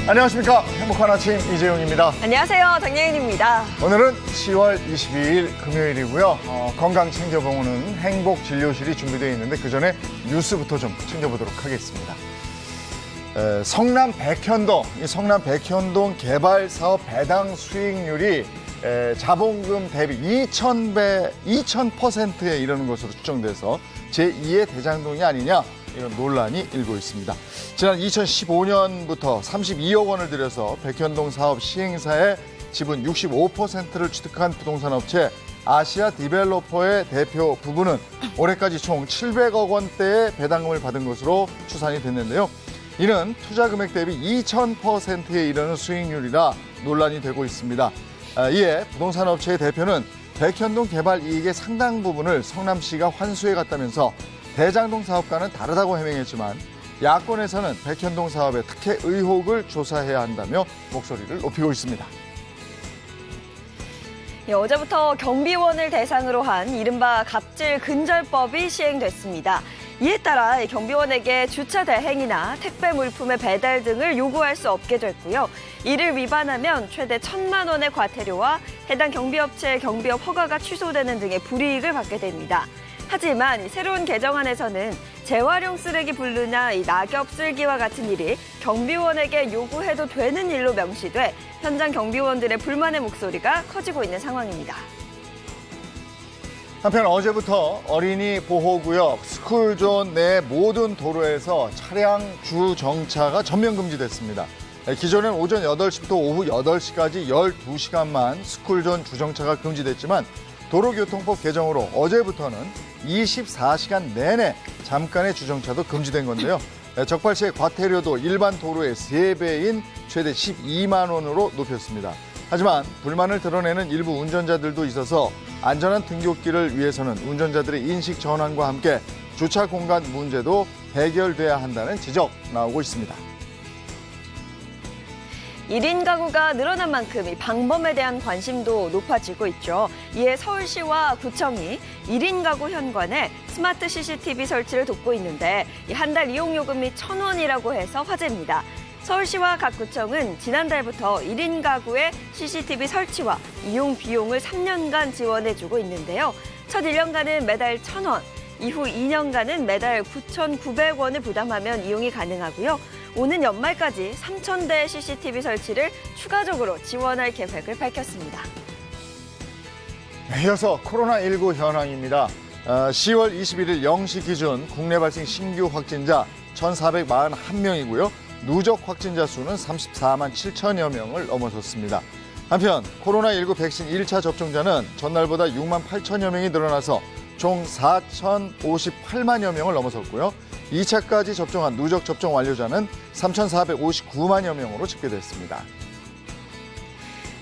안녕하십니까. 행복한 아침 이재용입니다. 안녕하세요. 장예인입니다. 오늘은 10월 22일 금요일이고요. 건강 챙겨보는 행복진료실이 준비되어 있는데 그 전에 뉴스부터 좀 챙겨보도록 하겠습니다. 성남 백현동, 이 성남 백현동 개발사업 배당 수익률이 자본금 대비 2000%에 이르는 것으로 추정돼서 제2의 대장동이 아니냐, 이런 논란이 일고 있습니다. 지난 2015년부터 32억 원을 들여서 백현동 사업 시행사의 지분 65%를 취득한 부동산 업체 아시아 디벨로퍼의 대표 부부는 올해까지 총 700억 원대의 배당금을 받은 것으로 추산이 됐는데요. 이는 투자 금액 대비 2000%에 이르는 수익률이라 논란이 되고 있습니다. 이에 부동산 업체의 대표는 백현동 개발 이익의 상당 부분을 성남시가 환수해 갔다면서 대장동 사업과는 다르다고 해명했지만 야권에서는 백현동 사업의 특혜 의혹을 조사해야 한다며 목소리를 높이고 있습니다. 어제부터 경비원을 대상으로 한 이른바 갑질 근절법이 시행됐습니다. 이에 따라 경비원에게 주차 대행이나 택배 물품의 배달 등을 요구할 수 없게 됐고요. 이를 위반하면 최대 1,000만 원의 과태료와 해당 경비업체의 경비업 허가가 취소되는 등의 불이익을 받게 됩니다. 하지만 새로운 개정안에서는 재활용 쓰레기 분류나 낙엽 쓸기와 같은 일이 경비원에게 요구해도 되는 일로 명시돼 현장 경비원들의 불만의 목소리가 커지고 있는 상황입니다. 한편 어제부터 어린이 보호구역 스쿨존 내 모든 도로에서 차량 주정차가 전면 금지됐습니다. 기존엔 오전 8시부터 오후 8시까지 12시간만 스쿨존 주정차가 금지됐지만 도로교통법 개정으로 어제부터는 24시간 내내 잠깐의 주정차도 금지된 건데요. 적발 시의 과태료도 일반 도로의 3배인 최대 12만 원으로 높였습니다. 하지만 불만을 드러내는 일부 운전자들도 있어서 안전한 등굣길을 위해서는 운전자들의 인식 전환과 함께 주차 공간 문제도 해결돼야 한다는 지적 나오고 있습니다. 1인 가구가 늘어난 만큼 이 방범에 대한 관심도 높아지고 있죠. 이에 서울시와 구청이 1인 가구 현관에 스마트 CCTV 설치를 돕고 있는데 한 달 이용 요금이 1,000원이라고 해서 화제입니다. 서울시와 각 구청은 지난달부터 1인 가구의 CCTV 설치와 이용 비용을 3년간 지원해주고 있는데요. 첫 1년간은 매달 1,000원, 이후 2년간은 매달 9,900원을 부담하면 이용이 가능하고요. 오는 연말까지 3,000대 CCTV 설치를 추가적으로 지원할 계획을 밝혔습니다. 이어서 코로나19 현황입니다. 10월 21일 0시 기준 국내 발생 신규 확진자 1,441명이고요. 누적 확진자 수는 34만 7천여 명을 넘어섰습니다. 한편 코로나19 백신 1차 접종자는 전날보다 6만 8천여 명이 늘어나서 총 4,058만여 명을 넘어섰고요. 2차까지 접종한 누적 접종 완료자는 3,459만여 명으로 집계됐습니다.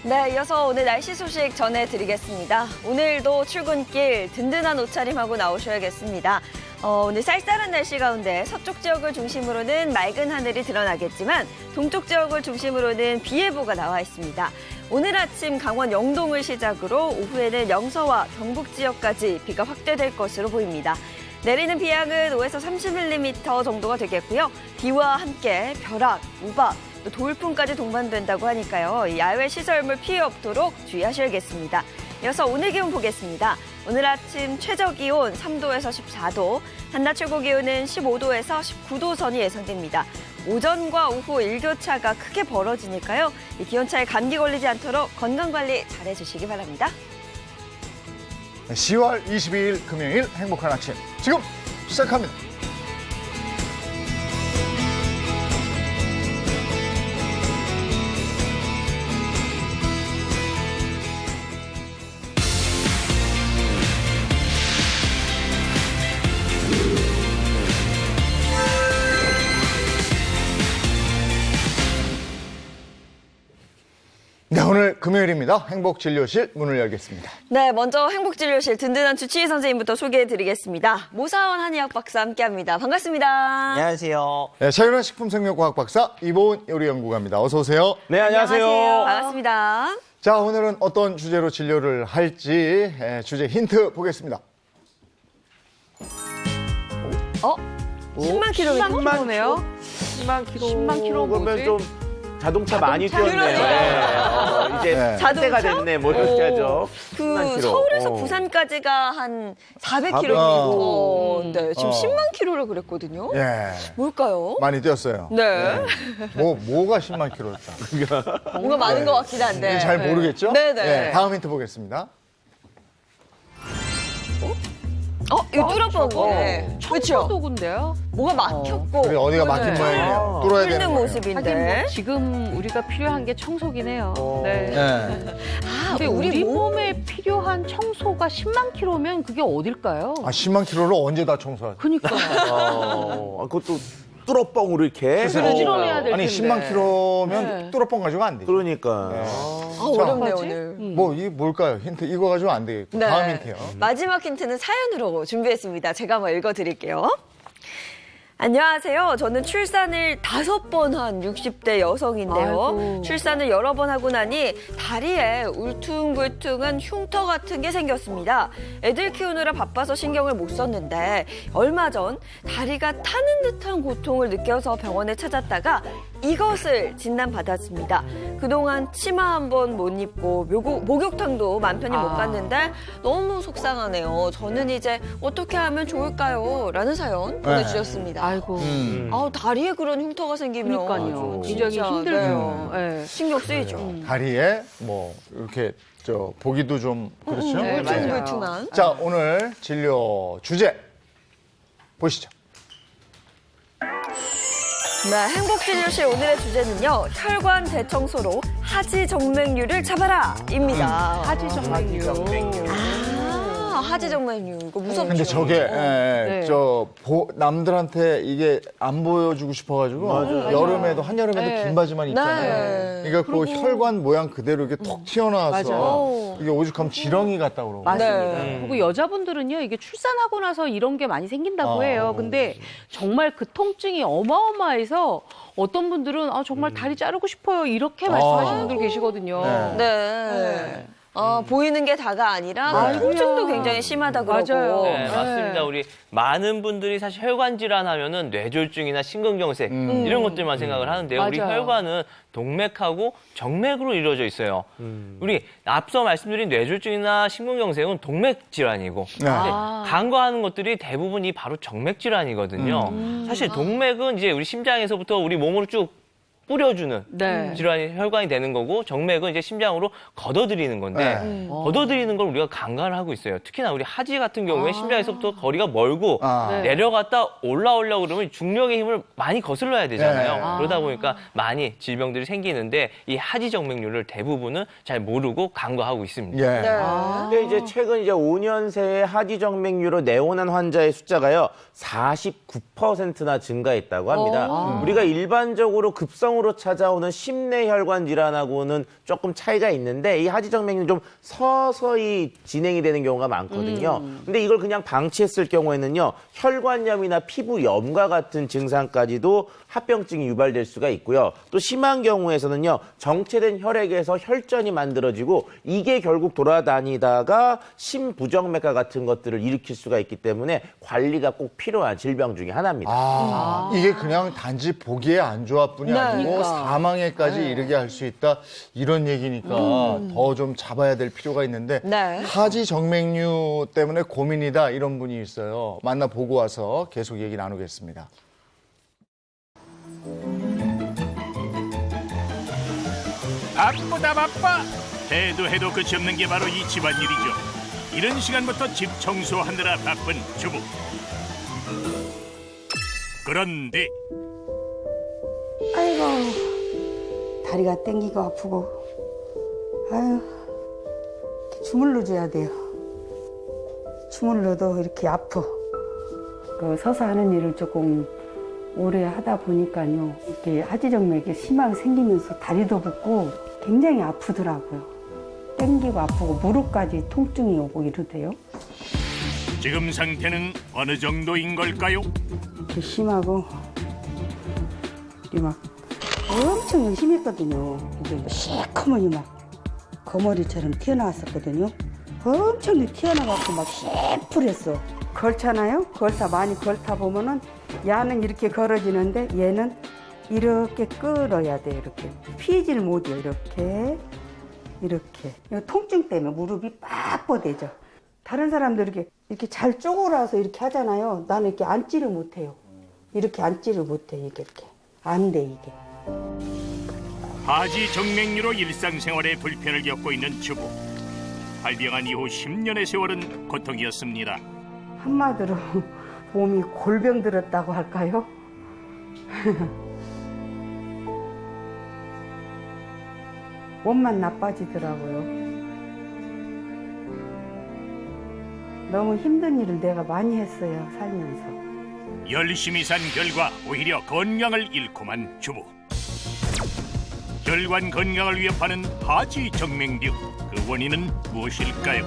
네, 이어서 오늘 날씨 소식 전해드리겠습니다. 오늘도 출근길 든든한 옷차림하고 나오셔야겠습니다. 오늘 쌀쌀한 날씨 가운데 서쪽 지역을 중심으로는 맑은 하늘이 드러나겠지만 동쪽 지역을 중심으로는 비 예보가 나와 있습니다. 오늘 아침 강원 영동을 시작으로 오후에는 영서와 경북 지역까지 비가 확대될 것으로 보입니다. 내리는 비양은 5에서 30mm 정도가 되겠고요. 비와 함께 벼락, 우박, 또 돌풍까지 동반된다고 하니까요. 야외 시설물 피해 없도록 주의하셔야겠습니다. 이어서 오늘 기온 보겠습니다. 오늘 아침 최저 기온 3도에서 14도, 한낮 최고 기온은 15도에서 19도 선이 예상됩니다. 오전과 오후 일교차가 크게 벌어지니까요. 이 기온차에 감기 걸리지 않도록 건강관리 잘해주시기 바랍니다. 10월 22일 금요일 행복한 아침 지금 시작합니다. 네, 오늘 금요일입니다. 행복진료실 문을 열겠습니다. 네, 먼저 행복진료실 든든한 주치의 선생님부터 소개해드리겠습니다. 모사원 한의학 박사 함께합니다. 반갑습니다. 안녕하세요. 네, 차윤환 식품생명과학 박사, 이보은 요리연구가입니다. 어서 오세요. 네, 안녕하세요. 반갑습니다. 자, 오늘은 어떤 주제로 진료를 할지 주제 힌트 보겠습니다. 10만 킬로미터네요. 10만 킬로 그러면 뭐지? 좀 자동차 많이 뛰었네. 그러네요. 이제 네. 자동차 자동차? 됐네. 뭐 이렇게 하죠. 그 10만 킬로. 서울에서 부산까지가 한 400km. 네, 지금 10만 킬로를 그랬거든요. 예, 뭘까요? 많이 뛰었어요. 네. 뭐가 10만 킬로였다. 뭔가 많은 것 같긴 한데. 잘 모르겠죠? 네네. 예, 다음 힌트 보겠습니다. 이거 뚫어본 거. 그렇죠. 청소도구인데요. 뭐가 막혔고. 그래, 어디가 막힌 네. 모양이네요. 뚫어야 되는 뚫는 거예요. 하긴 모습인데. 뭐 지금 우리가 필요한 게 청소긴 해요. 네. 네. 아, 근데 우리 몸에 필요한 청소가 10만 킬로면 그게 어딜까요? 10만 킬로를 언제 다 청소하죠? 그니까. 그것도 뚫어뻥으로 이렇게. 부지런해야 될 아니, 텐데. 10만 킬로면 네. 뚫어뻥 가지고 안 되죠. 그러니까. 어렵네, 어떡하지? 오늘. 뭐, 이게 뭘까요? 힌트, 이거 가지고 안 되겠고. 네. 다음 힌트요. 마지막 힌트는 사연으로 준비했습니다. 제가 한번 읽어드릴게요. 안녕하세요. 저는 출산을 5번 한 60대 여성인데요. 아이고. 출산을 여러 번 하고 나니 다리에 울퉁불퉁한 흉터 같은 게 생겼습니다. 애들 키우느라 바빠서 신경을 못 썼는데 얼마 전 다리가 타는 듯한 고통을 느껴서 병원에 찾았다가 이것을 진단받았습니다. 그동안 치마 한 번 못 입고 목욕탕도 맘 편히 못 갔는데 너무 속상하네요. 저는 이제 어떻게 하면 좋을까요? 라는 사연 보내주셨습니다. 아이고. 다리에 그런 흉터가 생기면 그러니까요. 맞아. 굉장히 진짜, 힘들죠. 네. 신경 쓰이죠. 다리에 뭐, 이렇게, 보기도 좀, 그렇죠? 네, 맞아요. 울퉁불퉁한. 자, 오늘 진료 주제 보시죠. 네, 행복진료실 오늘의 주제는요. 혈관 대청소로 하지정맥류를 잡아라입니다. 하지정맥류. 하지정맥류 이거 무섭죠. 근데 저게 네. 남들한테 이게 안 보여주고 싶어가지고 여름에도 한여름에도 네. 긴 바지만 입잖아요. 네. 그러니까 그 혈관 모양 그대로 이게 턱 튀어나와서 맞아요. 이게 오죽하면 지렁이 같다 그러고. 맞습니다. 네. 그리고 여자분들은요, 이게 출산하고 나서 이런 게 많이 생긴다고 해요. 근데 정말 그 통증이 어마어마해서 어떤 분들은 정말 다리 자르고 싶어요. 이렇게 말씀하시는 분들 계시거든요. 네. 네. 보이는 게 다가 아니라 네. 통증도 굉장히 심하다 그러고. 맞아요. 네, 맞습니다. 우리 많은 분들이 사실 혈관 질환하면은 뇌졸중이나 심근경색 이런 것들만 생각을 하는데요. 우리 맞아요. 혈관은 동맥하고 정맥으로 이루어져 있어요. 우리 앞서 말씀드린 뇌졸중이나 심근경색은 동맥 질환이고 네. 사실 간과하는 것들이 대부분이 바로 정맥 질환이거든요. 사실 동맥은 이제 우리 심장에서부터 우리 몸으로 쭉 뿌려주는 네. 질환이 혈관이 되는 거고 정맥은 이제 심장으로 걷어들이는 건데 네. 걷어들이는 걸 우리가 간과를 하고 있어요. 특히나 우리 하지 같은 경우에 심장에서부터 거리가 멀고 네. 내려갔다 올라오려고 그러면 중력의 힘을 많이 거슬러야 되잖아요. 네. 그러다 보니까 많이 질병들이 생기는데 이 하지 정맥류를 대부분은 잘 모르고 간과하고 있습니다. 예. 네. 근데 이제 최근 이제 5년 새에 하지정맥류로 내원한 환자의 숫자가요 49%나 증가했다고 합니다. 우리가 일반적으로 급성으로 찾아오는 심내혈관 질환하고는 조금 차이가 있는데 이 하지정맥류는 좀 서서히 진행이 되는 경우가 많거든요. 근데 이걸 그냥 방치했을 경우에는요 혈관염이나 피부염과 같은 증상까지도 합병증이 유발될 수가 있고요. 또 심한 경우에서는요 정체된 혈액에서 혈전이 만들어지고 이게 결국 돌아다니다가 심부정맥과 같은 것들을 일으킬 수가 있기 때문에 관리가 꼭 필요한 질병 중에 하나입니다. 이게 그냥 단지 보기에 안 좋아 뿐이 네. 아니고 그러니까. 사망에까지 이르게 할 수 있다 이런 얘기니까 더 좀 잡아야 될 필요가 있는데 네. 하지 정맥류 때문에 고민이다 이런 분이 있어요. 만나보고 와서 계속 얘기 나누겠습니다. 바쁘다 바빠. 해도 끝이 없는 게 바로 이 집안일이죠. 이른 시간부터 집 청소하느라 바쁜 주부. 그런데 아이고 다리가 땡기고 아프고 아유 주물러 줘야 돼요. 주물러도 이렇게 아파. 서서 하는 일을 조금 오래 하다 보니까요 이렇게 하지정맥이 심하게 생기면서 다리도 붓고 굉장히 아프더라고요. 땡기고 아프고 무릎까지 통증이 오고 이러대요. 지금 상태는 어느 정도인 걸까요? 심하고 막 엄청 심했거든요. 이게 시커먼이 막 거머리처럼 튀어나왔었거든요. 엄청 튀어나와서 막 시풀했어. 걸잖아요. 걸다 많이 걸다 보면은 야는 이렇게 걸어지는데 얘는 이렇게 끌어야 돼. 이렇게 피지를 못해요. 이렇게 통증 때문에 무릎이 빡뻗어져. 다른 사람들 이렇게 잘 쪼그라서 이렇게 하잖아요. 나는 이렇게 앉지를 못해요. 이렇게 앉지를 못해. 이게 이렇게 안 돼 이게. 하지 정맥류로 일상생활에 불편을 겪고 있는 주부. 발병한 이후 10년의 세월은 고통이었습니다. 한마디로 몸이 골병 들었다고 할까요? 몸만 나빠지더라고요. 너무 힘든 일을 내가 많이 했어요, 살면서. 열심히 산 결과 오히려 건강을 잃고만 주부. 혈관 건강을 위협하는 하지 정맥류. 그 원인은 무엇일까요?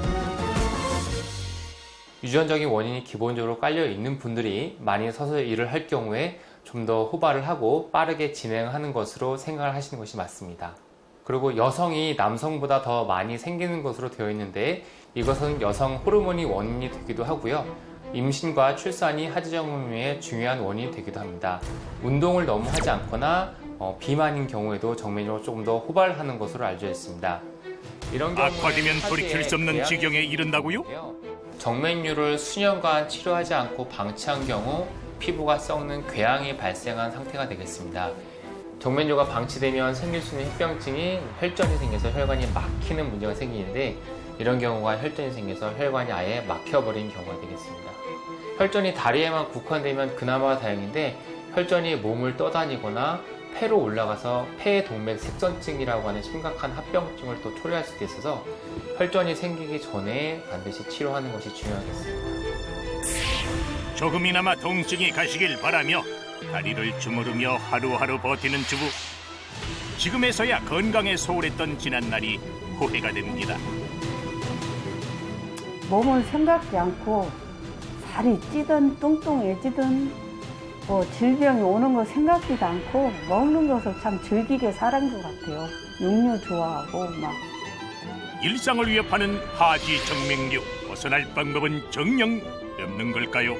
유전적인 원인이 기본적으로 깔려 있는 분들이 많이 서서 일을 할 경우에 좀 더 호발을 하고 빠르게 진행하는 것으로 생각을 하시는 것이 맞습니다. 그리고 여성이 남성보다 더 많이 생기는 것으로 되어 있는데 이것은 여성 호르몬이 원인이 되기도 하고요. 임신과 출산이 하지정맥류의 중요한 원인이 되기도 합니다. 운동을 너무 하지 않거나 비만인 경우에도 정맥류가 조금 더 호발하는 것으로 알려져 있습니다. 이런 경우에 악화되면 돌이킬 수 없는 하지에 지경에 이른다고요? 정맥류를 수년간 치료하지 않고 방치한 경우 피부가 썩는 궤양이 발생한 상태가 되겠습니다. 정맥류가 방치되면 생길 수 있는 합병증이 혈전이 생겨서 혈관이 막히는 문제가 생기는데 이런 경우가 혈전이 생겨서 혈관이 아예 막혀버린 경우가 되겠습니다. 혈전이 다리에만 국한되면 그나마 다행인데 혈전이 몸을 떠다니거나 폐로 올라가서 폐동맥 색전증이라고 하는 심각한 합병증을 또 초래할 수도 있어서 혈전이 생기기 전에 반드시 치료하는 것이 중요하겠습니다. 조금이나마 통증이 가시길 바라며 다리를 주무르며 하루하루 버티는 주부. 지금에서야 건강에 소홀했던 지난날이 후회가 됩니다. 몸을 생각지 않고 살이 찌든 뚱뚱해지든 뭐 질병이 오는 거 생각지도 않고 먹는 것을 참 즐기게 살은 것 같아요. 육류 좋아하고 막. 일상을 위협하는 하지 정맥류. 벗어날 방법은 정녕 없는 걸까요?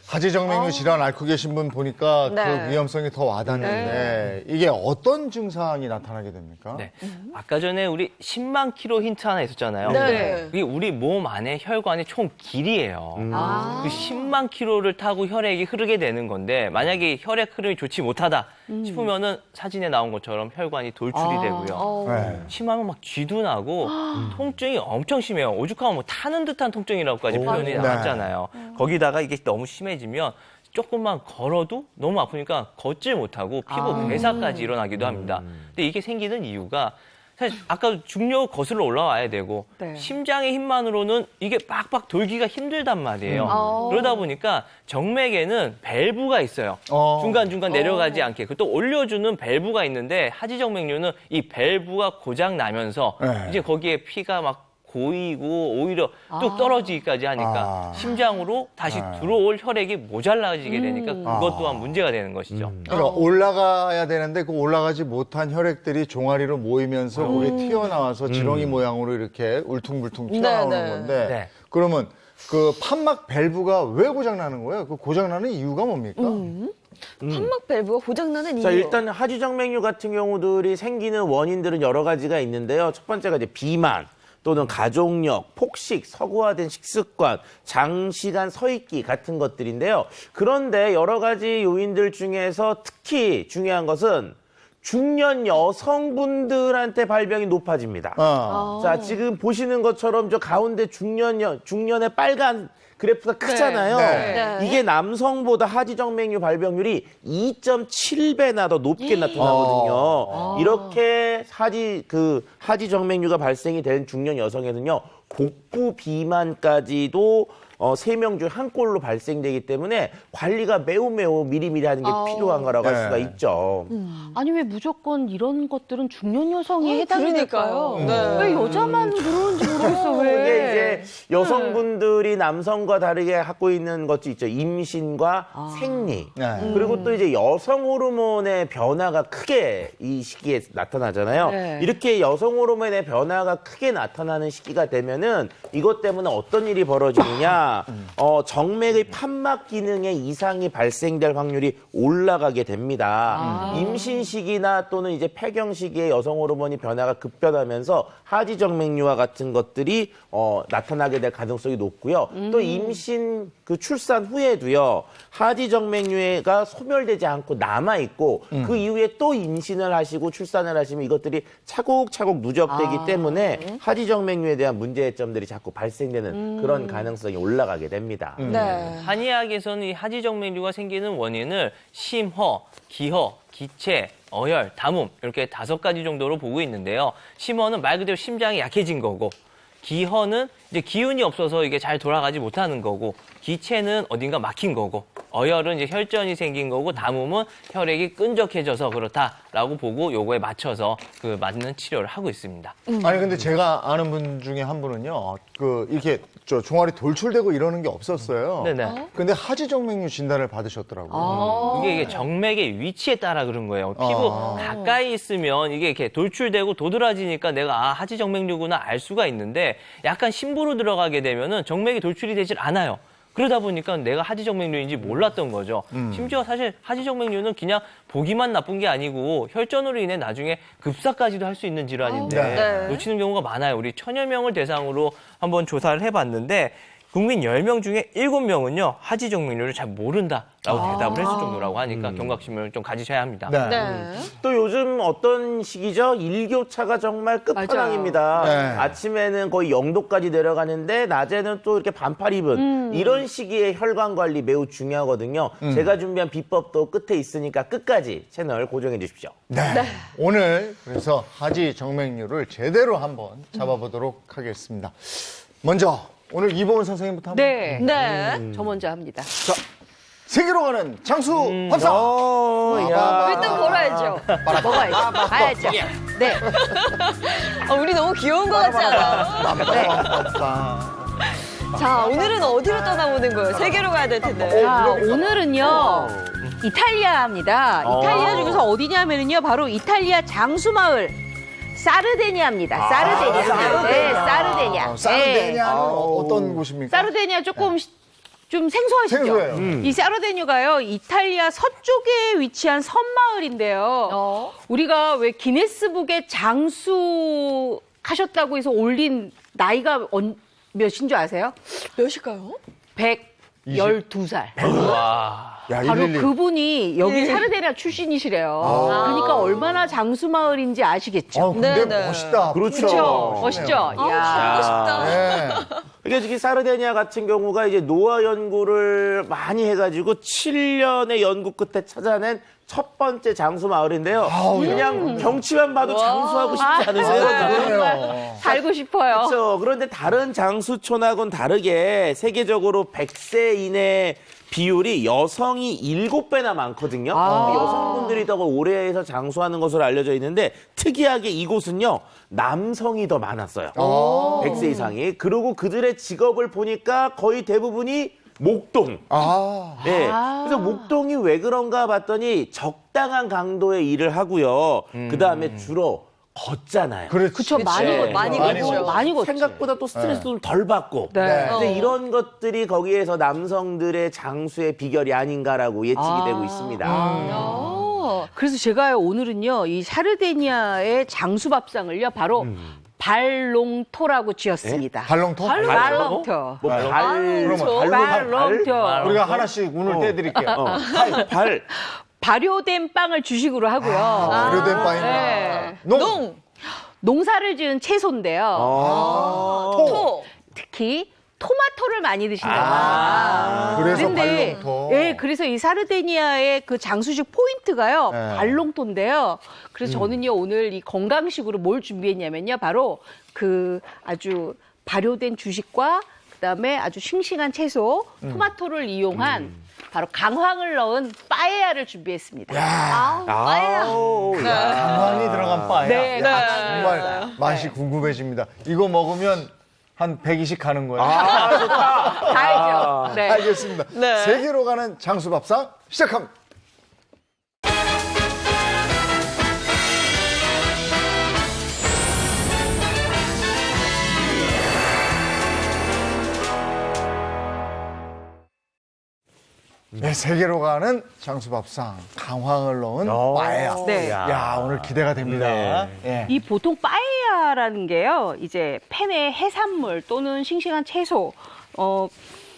하지정맥류 질환 앓고 계신 분 보니까 네. 그 위험성이 더 와닿는데 이게 어떤 증상이 나타나게 됩니까? 네. 아까 전에 우리 10만 킬로 힌트 하나 있었잖아요. 네. 이게 우리 몸 안에 혈관의 총 길이에요. 아. 그 10만 킬로를 타고 혈액이 흐르게 되는 건데 만약에 혈액 흐름이 좋지 못하다 싶으면은 사진에 나온 것처럼 혈관이 돌출이 되고요. 네. 심하면 막 쥐도 나고 통증이 엄청 심해요. 오죽하면 뭐 타는 듯한 통증이라고까지 표현이 네. 나왔잖아요. 거기다가 이게 너무 심해지면 조금만 걸어도 너무 아프니까 걷질 못하고 피부 괴사까지 일어나기도 합니다. 근데 이게 생기는 이유가 사실 아까 중력 거슬러 올라와야 되고 네. 심장의 힘만으로는 이게 빡빡 돌기가 힘들단 말이에요. 그러다 보니까 정맥에는 밸브가 있어요. 중간중간 내려가지 않게. 또 올려주는 밸브가 있는데 하지정맥류는 이 밸브가 고장 나면서 네. 이제 거기에 피가 막 고이고 오히려 뚝 떨어지기까지 하니까 심장으로 다시 들어올 혈액이 모자라지게 되니까 그것 또한 문제가 되는 것이죠. 그러니까 올라가야 되는데 그 올라가지 못한 혈액들이 종아리로 모이면서 그게 튀어나와서 지렁이 모양으로 이렇게 울퉁불퉁 튀어나오는 네. 건데 네. 그러면 그 판막 밸브가 왜 고장나는 거예요? 그 고장나는 이유가 뭡니까? 판막 밸브가 고장나는 이유. 자, 일단 하지정맥류 같은 경우들이 생기는 원인들은 여러 가지가 있는데요. 첫 번째가 이제 비만 또는 가족력, 폭식, 서구화된 식습관, 장시간 서있기 같은 것들인데요. 그런데 여러 가지 요인들 중에서 특히 중요한 것은 중년 여성분들한테 발병이 높아집니다. 자, 지금 보시는 것처럼 저 가운데 중년의 빨간 그래프가 크잖아요. 네. 이게 남성보다 하지정맥류 발병률이 2.7배나 더 높게 나타나거든요. 이렇게 하지정맥류가 발생이 된 중년 여성에는요, 복부 비만까지도 3명 중 한 꼴로 발생되기 때문에 관리가 매우 미리미리 하는 게 필요한 거라고 할 수가 있죠. 아니 왜 무조건 이런 것들은 중년 여성이 해당이 될까요? 그러니까요. 왜 여자만 그러는지 모르겠어. 왜? 이게 이제 여성분들이 남성과 다르게 갖고 있는 것도 있죠. 임신과 생리. 네. 그리고 또 이제 여성 호르몬의 변화가 크게 이 시기에 나타나잖아요. 네. 이렇게 여성 호르몬의 변화가 크게 나타나는 시기가 되면은 이것 때문에 어떤 일이 벌어지느냐. 정맥의 판막 기능에 이상이 발생될 확률이 올라가게 됩니다. 임신 시기나 또는 이제 폐경 시기에 여성 호르몬이 변화가 급변하면서 하지 정맥류와 같은 것들이 나타나게 될 가능성이 높고요. 또 임신 그 출산 후에도요. 하지 정맥류가 소멸되지 않고 남아 있고 그 이후에 또 임신을 하시고 출산을 하시면 이것들이 차곡차곡 누적되기 때문에 하지 정맥류에 대한 문제점들이 자꾸 발생되는 그런 가능성이 올라가게 됩니다. 네. 한의학에서는 이 하지정맥류가 생기는 원인을 심허, 기허, 기체, 어혈, 담음 이렇게 5가지 정도로 보고 있는데요. 심허는 말 그대로 심장이 약해진 거고, 기허는 이제 기운이 없어서 이게 잘 돌아가지 못하는 거고, 기체는 어딘가 막힌 거고, 어혈은 이제 혈전이 생긴 거고, 담음은 혈액이 끈적해져서 그렇다라고 보고 요거에 맞춰서 그 맞는 치료를 하고 있습니다. 아니 근데 제가 아는 분 중에 한 분은요, 그 이렇게 저 종아리 돌출되고 이러는 게 없었어요. 네네. 근데 하지정맥류 진단을 받으셨더라고요. 이게 정맥의 위치에 따라 그런 거예요. 피부 가까이 있으면 이게 이렇게 돌출되고 도드라지니까 내가 하지정맥류구나 알 수가 있는데 약간 심부로 들어가게 되면은 정맥이 돌출이 되질 않아요. 그러다 보니까 내가 하지정맥류인지 몰랐던 거죠. 심지어 사실 하지정맥류는 그냥 보기만 나쁜 게 아니고 혈전으로 인해 나중에 급사까지도 할 수 있는 질환인데 네. 놓치는 경우가 많아요. 우리 1000여 명을 대상으로 한번 조사를 해봤는데 국민 10명 중에 7명은요. 하지정맥류를 잘 모른다라고 대답을 했을 정도라고 하니까 경각심을 좀 가지셔야 합니다. 네. 네. 또 요즘 어떤 시기죠? 일교차가 정말 끝판왕입니다. 네. 아침에는 거의 0도까지 내려가는데 낮에는 또 이렇게 반팔 입은 이런 시기에 혈관 관리 매우 중요하거든요. 제가 준비한 비법도 끝에 있으니까 끝까지 채널 고정해 주십시오. 네. 오늘 그래서 하지정맥류를 제대로 한번 잡아보도록 하겠습니다. 먼저 오늘 이보은 선생님부터 한번. 네. 네. 저 먼저 합니다. 자, 세계로 가는 장수 합성. 야. 일단 걸어야죠. 먹어야죠. 가야죠. 네. 우리 너무 귀여운 것 같지 않아요? 자, 오늘은 어디로 떠나보는 거예요? 세계로 가야 될 텐데. 자, 오늘은요. 이탈리아입니다. 이탈리아 중에서 어디냐면요. 바로 이탈리아 장수마을. 사르데니아입니다. 사르데니아. 네, 사르데니아. 사르데니아는 네. 어떤 곳입니까? 사르데니아 조금 좀 생소하시죠? 생소해요. 이 사르데니아가요, 이탈리아 서쪽에 위치한 섬마을인데요. 우리가 왜 기네스북에 장수 하셨다고 해서 올린 나이가 몇인 줄 아세요? 몇일까요? 112살. 와. 야, 바로 112. 그분이 여기 사르데니아 출신이시래요. 그러니까 얼마나 장수 마을인지 아시겠죠? 근데 네. 멋있다. 그렇죠. 그렇죠? 멋있죠? 가고 싶다. 네. 이게 특히 사르데니아 같은 경우가 이제 노화 연구를 많이 해가지고 7년의 연구 끝에 찾아낸 첫 번째 장수 마을인데요. 그냥 경치만 봐도 장수하고 싶지 않으세요? 그러네요. 살고 싶어요. 그렇죠. 그런데 다른 장수촌하고는 다르게 세계적으로 100세 이내 비율이 여성이 7배나 많거든요. 여성분들이 더 오래 해서 장수하는 것으로 알려져 있는데 특이하게 이곳은요. 남성이 더 많았어요. 100세 이상이. 그리고 그들의 직업을 보니까 거의 대부분이 목동. 네. 그래서 목동이 왜 그런가 봤더니 적당한 강도의 일을 하고요. 그다음에 주로 걷잖아요. 그쵸, 많이 걷죠. 많이 걷죠. 생각보다 또 스트레스도 좀 덜 받고. 네. 이제 이런 것들이 거기에서 남성들의 장수의 비결이 아닌가라고 예측이 되고 있습니다. 그래서 제가요, 오늘은요, 이 사르데니아의 장수밥상을요, 바로 발롱토라고 지었습니다. 발롱토? 발롱토. 뭐 그러면 발롱토. 우리가 하나씩 운을 떼드릴게요. 발. 발효된 빵을 주식으로 하고요. 발효된 빵이구나. 네. 농. 농사를 지은 채소인데요. 토. 특히 토마토를 많이 드신다고 합니다. 그래서 그런데, 발롱토. 예, 그래서 이 사르데니아의 그 장수식 포인트가요, 네. 발롱토인데요. 그래서 저는요, 오늘 이 건강식으로 뭘 준비했냐면요, 바로 그 아주 발효된 주식과 그다음에 아주 싱싱한 채소, 토마토를 이용한 바로 강황을 넣은 빠에야를 준비했습니다. 강황이 들어간 빠야. 네, 정말 맛이 궁금해집니다. 이거 먹으면 한 120 가는 거예요. 가야죠. 네. 알겠습니다. 세계로 가는 장수밥상 시작합니다. 네, 세계로 가는 장수밥상 강황을 넣은 빠에야. 네. 야, 오늘 기대가 됩니다. 예. 이 보통 빠에야라는 게요, 이제 팬에 해산물 또는 싱싱한 채소,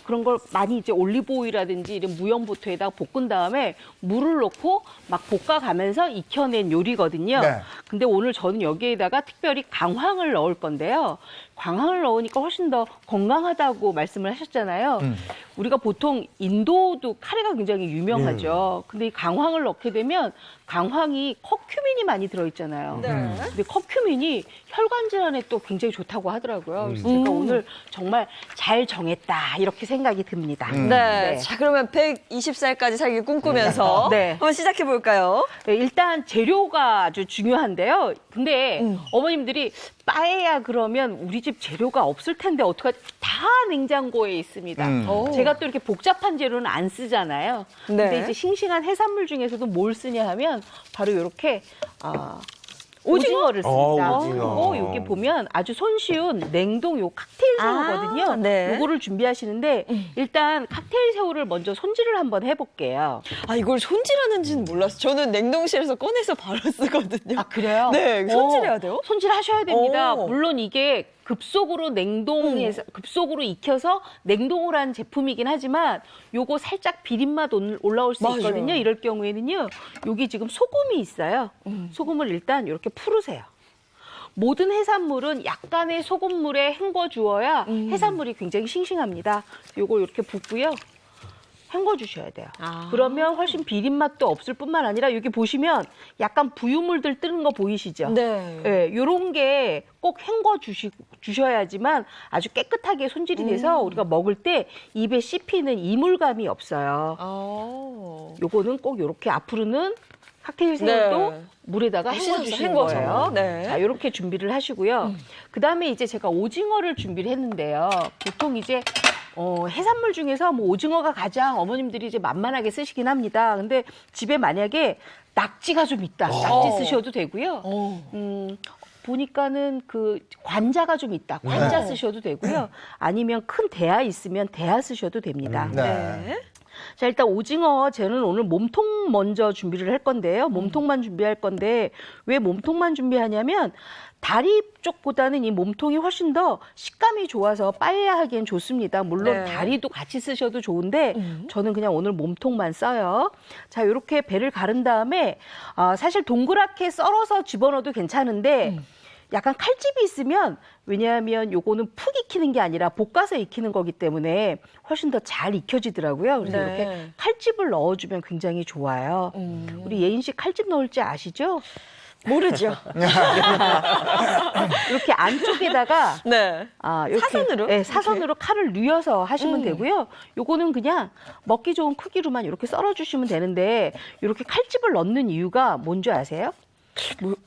그런 걸 많이 이제 올리브 오일이라든지 이런 무염보트에다가 볶은 다음에 물을 넣고 막 볶아가면서 익혀낸 요리거든요. 네. 근데 오늘 저는 여기에다가 특별히 강황을 넣을 건데요. 강황을 넣으니까 훨씬 더 건강하다고 말씀을 하셨잖아요. 우리가 보통 인도도 카레가 굉장히 유명하죠. 근데 이 강황을 넣게 되면 강황이 커큐민이 많이 들어있잖아요. 근데 커큐민이 혈관 질환에 또 굉장히 좋다고 하더라고요. 그래서 제가 오늘 정말 잘 정했다 이렇게 생각이 듭니다. 네. 자, 그러면 120살까지 살기 꿈꾸면서 네. 한번 시작해 볼까요? 네, 일단 재료가 아주 중요한데요. 근데 어머님들이 빠에야 그러면 우리 집 재료가 없을 텐데 어떡하지? 다 냉장고에 있습니다. 제가 또 이렇게 복잡한 재료는 안 쓰잖아요. 근데 네. 이제 싱싱한 해산물 중에서도 뭘 쓰냐 하면 바로 이렇게 오징어를 씁니다. 그리고 여기 보면 아주 손쉬운 냉동 요 칵테일 새우거든요. 네. 요거를 준비하시는데 일단 칵테일 새우를 먼저 손질을 한번 해볼게요. 아, 이걸 손질하는지는 몰랐어요. 저는 냉동실에서 꺼내서 바로 쓰거든요. 아, 그래요? 네, 손질해야 돼요? 손질하셔야 됩니다. 오. 물론 이게 급속으로 냉동해서 급속으로 익혀서 냉동을 한 제품이긴 하지만 요거 살짝 비린맛 올라올 수 맞아요. 있거든요. 이럴 경우에는요. 여기 지금 소금이 있어요. 소금을 일단 이렇게 풀으세요. 모든 해산물은 약간의 소금물에 헹궈 주어야 해산물이 굉장히 싱싱합니다. 요거 이렇게 붓고요. 헹궈 주셔야 돼요. 그러면 훨씬 비린맛도 없을 뿐만 아니라 여기 보시면 약간 부유물들 뜨는 거 보이시죠? 네. 네, 요런 게 꼭 헹궈 주셔야지만 아주 깨끗하게 손질이 돼서 우리가 먹을 때 입에 씹히는 이물감이 없어요. 요거는 꼭 요렇게 앞으로는 칵테일 새우도 네. 물에다가 씻어서 헹궈주시는 헹궈서. 거예요. 네. 자, 이렇게 준비를 하시고요. 그다음에 이제 제가 오징어를 준비를 했는데요. 보통 이제 해산물 중에서 뭐 오징어가 가장 어머님들이 이제 만만하게 쓰시긴 합니다. 근데 집에 만약에 낙지가 좀 있다. 낙지 쓰셔도 되고요. 보니까는 그 관자가 좀 있다. 관자 쓰셔도 되고요. 아니면 큰 대하 있으면 대하 쓰셔도 됩니다. 네. 자, 일단 오징어 저는 오늘 몸통 먼저 준비를 할 건데요. 몸통만 준비할 건데 왜 몸통만 준비하냐면 다리 쪽보다는 이 몸통이 훨씬 더 식감이 좋아서 빠에야 하기엔 좋습니다. 물론 네. 다리도 같이 쓰셔도 좋은데 저는 그냥 오늘 몸통만 써요. 자, 이렇게 배를 가른 다음에 사실 동그랗게 썰어서 집어넣어도 괜찮은데 약간 칼집이 있으면 왜냐하면 요거는 푹 익히는 게 아니라 볶아서 익히는 거기 때문에 훨씬 더 잘 익혀지더라고요. 그래서 네. 이렇게 칼집을 넣어주면 굉장히 좋아요. 우리 예인 씨 칼집 넣을지 아시죠? 모르죠. 이렇게 안쪽에다가 네. 이렇게, 사선으로? 네, 사선으로 칼을 누여서 하시면 되고요. 요거는 그냥 먹기 좋은 크기로만 이렇게 썰어주시면 되는데 이렇게 칼집을 넣는 이유가 뭔지 아세요?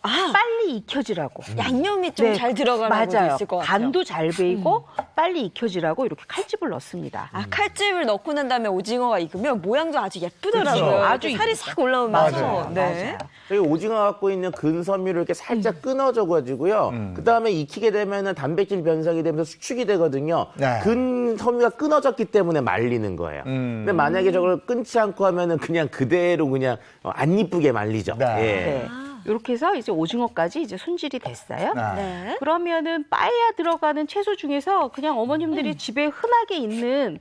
빨리 익혀지라고. 양념이 좀 잘 들어가는 것도 맞아요. 있을 것 같아요. 간도 잘 배이고 빨리 익혀지라고 이렇게 칼집을 넣습니다. 칼집을 넣고 난 다음에 오징어가 익으면 모양도 아주 예쁘더라고요. 그렇죠. 아주 아주 살이 이쁘죠. 싹 올라오면서. 맞아요. 네. 저희 오징어 갖고 있는 근섬유를 이렇게 살짝 끊어줘가지고요. 그 다음에 익히게 되면은 단백질 변성이 되면서 수축이 되거든요. 네. 근섬유가 끊어졌기 때문에 말리는 거예요. 근데 만약에 저걸 끊지 않고 하면은 그냥 그대로 그냥 안 이쁘게 말리죠. 네. 예. 네. 이렇게 해서 이제 오징어까지 이제 손질이 됐어요. 네. 그러면은 빠에야 들어가는 채소 중에서 그냥 어머님들이 집에 흔하게 있는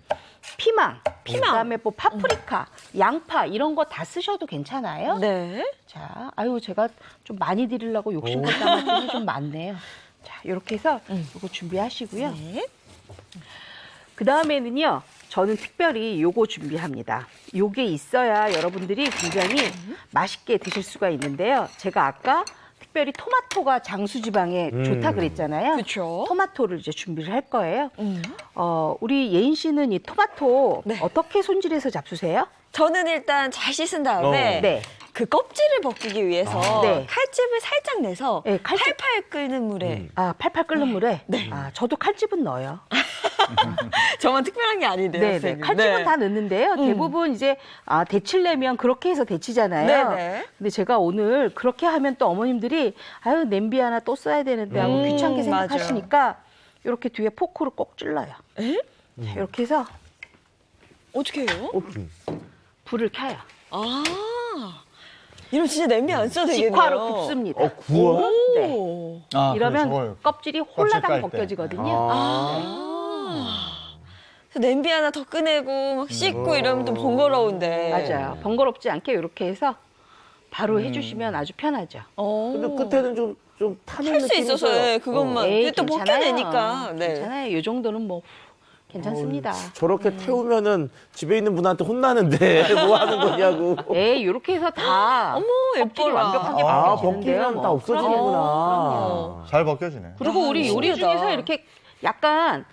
피망, 그다음에 뭐 파프리카, 양파 이런 거 다 쓰셔도 괜찮아요. 네. 자, 아유 제가 좀 많이 드리려고 욕심을 담았더니 좀 많네요. 자, 이렇게 해서 이거 준비하시고요. 네. 그다음에는요. 저는 특별히 요거 준비합니다. 요게 있어야 여러분들이 굉장히 맛있게 드실 수가 있는데요. 제가 아까 특별히 토마토가 장수 지방에 좋다 그랬잖아요. 그렇죠. 토마토를 이제 준비를 할 거예요. 우리 예인 씨는 이 토마토 네. 어떻게 손질해서 잡수세요? 저는 일단 잘 씻은 다음에 네. 그 껍질을 벗기기 위해서 네. 칼집을 살짝 내서 네, 칼집. 팔팔 끓는 물에 팔팔 끓는 물에? 네. 저도 칼집은 넣어요. 저만 특별한 게 아닌데요. 네, 선생님. 칼집은 네. 다 넣는데요. 대부분 이제 데치려면 그렇게 해서 데치잖아요. 네네. 근데 제가 오늘 그렇게 하면 또 어머님들이 아유 냄비 하나 또 써야 되는데 하고 귀찮게 생각하시니까 이렇게 뒤에 포크로 꼭 찔러요. 에? 자, 이렇게 해서 어떻게 해요? 불을 켜요. 아, 이러면 진짜 냄비 안 써도 되겠네요. 직화로 굽습니다. 구워? 네. 아, 이러면 그래, 저걸 껍질이 껍질 깔 홀라당 때. 벗겨지거든요. 그래서 냄비 하나 더 꺼내고 막 씻고 이러면 또 번거로운데. 맞아요. 번거롭지 않게 이렇게 해서 바로 해주시면 아주 편하죠. 근데 끝에는 좀 타는 할 수 느낌이 있어서 있어요. 예, 그것만 에이, 또 괜찮아요. 벗겨내니까. 네. 괜찮아요. 이 정도는 뭐 괜찮습니다. 저렇게 태우면은 집에 있는 분한테 혼나는데 뭐 하는 거냐고. 에이, 이렇게 해서 다 어머 껍질이 예뻐라. 완벽하게 아, 벗겨지는데요. 벗기면 다 없어지는구나. 잘 벗겨지네. 그리고 우리 요리 신기하다. 중에서 이렇게 약간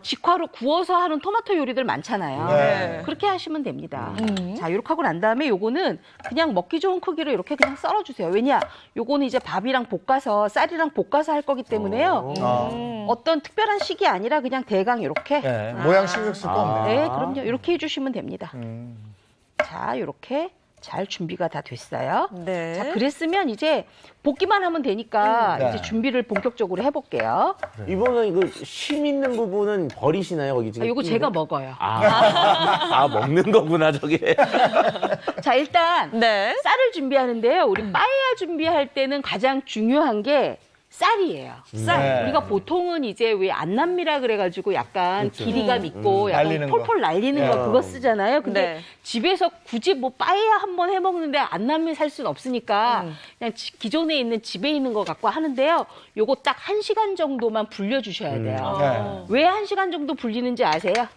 직화로 구워서 하는 토마토 요리들 많잖아요. 네. 그렇게 하시면 됩니다. 자, 이렇게 하고 난 다음에 요거는 그냥 먹기 좋은 크기로 이렇게 그냥 썰어주세요. 왜냐? 요거는 이제 밥이랑 볶아서 쌀이랑 볶아서 할 거기 때문에요. 어떤 특별한 식이 아니라 그냥 대강 이렇게. 네, 모양 신경 쓸 거 없네. 네, 그럼요. 이렇게 해주시면 됩니다. 자, 이렇게 잘 준비가 다 됐어요. 네. 자, 그랬으면 이제 볶기만 하면 되니까 네. 이제 준비를 본격적으로 해볼게요. 이번은 이거 심 있는 부분은 버리시나요? 거기 지금? 요거 제가 먹어요. 먹는 거구나, 저게. 자, 일단 네. 쌀을 준비하는데요. 우리 빠에야 준비할 때는 가장 중요한 게 쌀이에요. 쌀. 네. 우리가 보통은 이제 왜 안남미라 그래가지고 약간 길이감 있고 약간 날리는 거. 폴폴 날리는 거 그거 쓰잖아요. 근데 네. 집에서 굳이 뭐 빠에야 한번 해 먹는데 안남미 살 수는 없으니까 그냥 기존에 있는 집에 있는 거 갖고 하는데요. 요거 딱 1시간 정도만 불려주셔야 돼요. 네. 왜 1시간 정도 불리는지 아세요?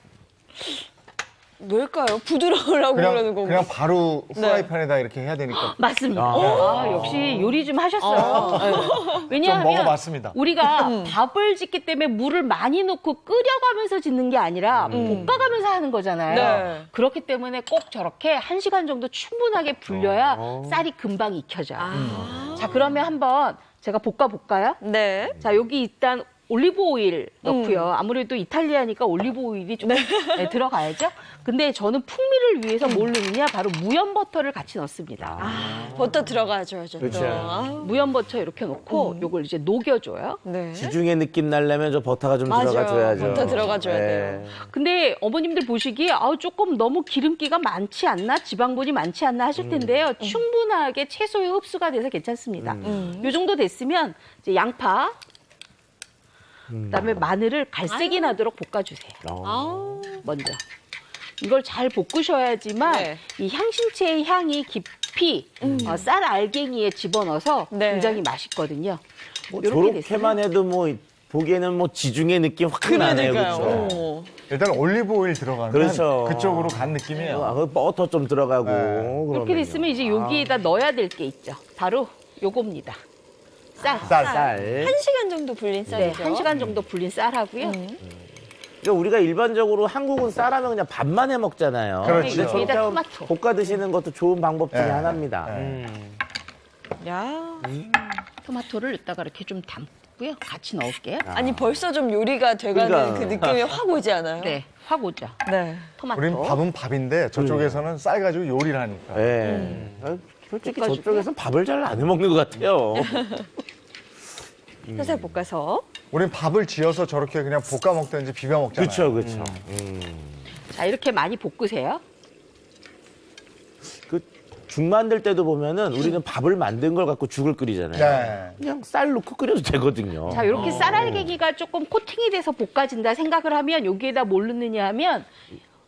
왜일까요? 부드러우라고 그러는 거고. 그냥 바로 후라이팬에다 이렇게 해야 되니까. 맞습니다. 역시 요리 좀 하셨어요. 네. 좀 왜냐하면 먹어봤습니다. 우리가 밥을 짓기 때문에 물을 많이 넣고 끓여가면서 짓는 게 아니라 볶아가면서 하는 거잖아요. 네. 그렇기 때문에 꼭 저렇게 1시간 정도 충분하게 불려야 쌀이 금방 익혀져요. 자, 그러면 한번 제가 볶아볼까요? 네. 자, 여기 일단 올리브 오일 넣고요. 아무래도 이탈리아니까 올리브 오일이 좀 들어가야죠. 근데 저는 풍미를 위해서 뭘 넣느냐? 바로 무염 버터를 같이 넣습니다. 버터 들어가죠. 그렇죠. 무염 버터 이렇게 넣고 요걸 이제 녹여줘요. 네. 지중해 느낌 나려면 저 버터가 좀 맞아요. 들어가줘야죠. 버터 들어가줘야 돼요. 근데 어머님들 보시기에 조금 너무 기름기가 많지 않나? 지방분이 많지 않나 하실 텐데요. 충분하게 채소에 흡수가 돼서 괜찮습니다. 요 정도 됐으면 이제 양파, 그다음에 마늘을 갈색이 나도록 볶아주세요. 먼저. 이걸 잘 볶으셔야지만 네. 이 향신채의 향이 깊이 쌀 알갱이에 집어넣어서 네. 굉장히 맛있거든요. 이렇게 저렇게만 해도 뭐 보기에는 뭐 지중해 느낌 확 나네요. 그렇죠. 어. 일단 올리브 오일 들어가면 그렇죠. 그쪽으로 간 느낌이에요. 그 버터 좀 들어가고. 네. 이렇게 그러면요. 됐으면 이제 여기에다 넣어야 될 게 있죠. 바로 요겁니다. 쌀. 쌀. 1시간 정도 불린 네, 쌀이죠. 1시간 정도 불린 쌀하고요. 그러니까 우리가 일반적으로 한국은 쌀하면 그냥 밥만 해 먹잖아요. 그렇죠. 근데 저렇게 여기다 하면 토마토. 볶아 드시는 것도 좋은 방법 중에 네. 하나입니다. 야. 토마토를 이따가 이렇게 좀 담고요. 같이 넣을게요. 아니 벌써 좀 요리가 돼가는 그러니까. 그 느낌이 확 오지 않아요? 네, 확 오죠. 네. 토마토. 우린 밥은 밥인데 저쪽에서는 쌀 가지고 요리를 하니까. 네. 솔직히 볶아주고요. 저쪽에서는 밥을 잘 안 해 먹는 것 같아요. 살살 볶아서. 우린 밥을 지어서 저렇게 그냥 볶아 먹든지 비벼 먹잖아요. 그렇죠, 그렇죠. 자, 이렇게 많이 볶으세요. 그 죽 만들 때도 보면은 우리는 밥을 만든 걸 갖고 죽을 끓이잖아요. 네. 그냥 쌀 넣고 끓여도 되거든요. 자, 이렇게 쌀알갱이가 조금 코팅이 돼서 볶아진다 생각을 하면 여기에다 뭘 넣느냐 하면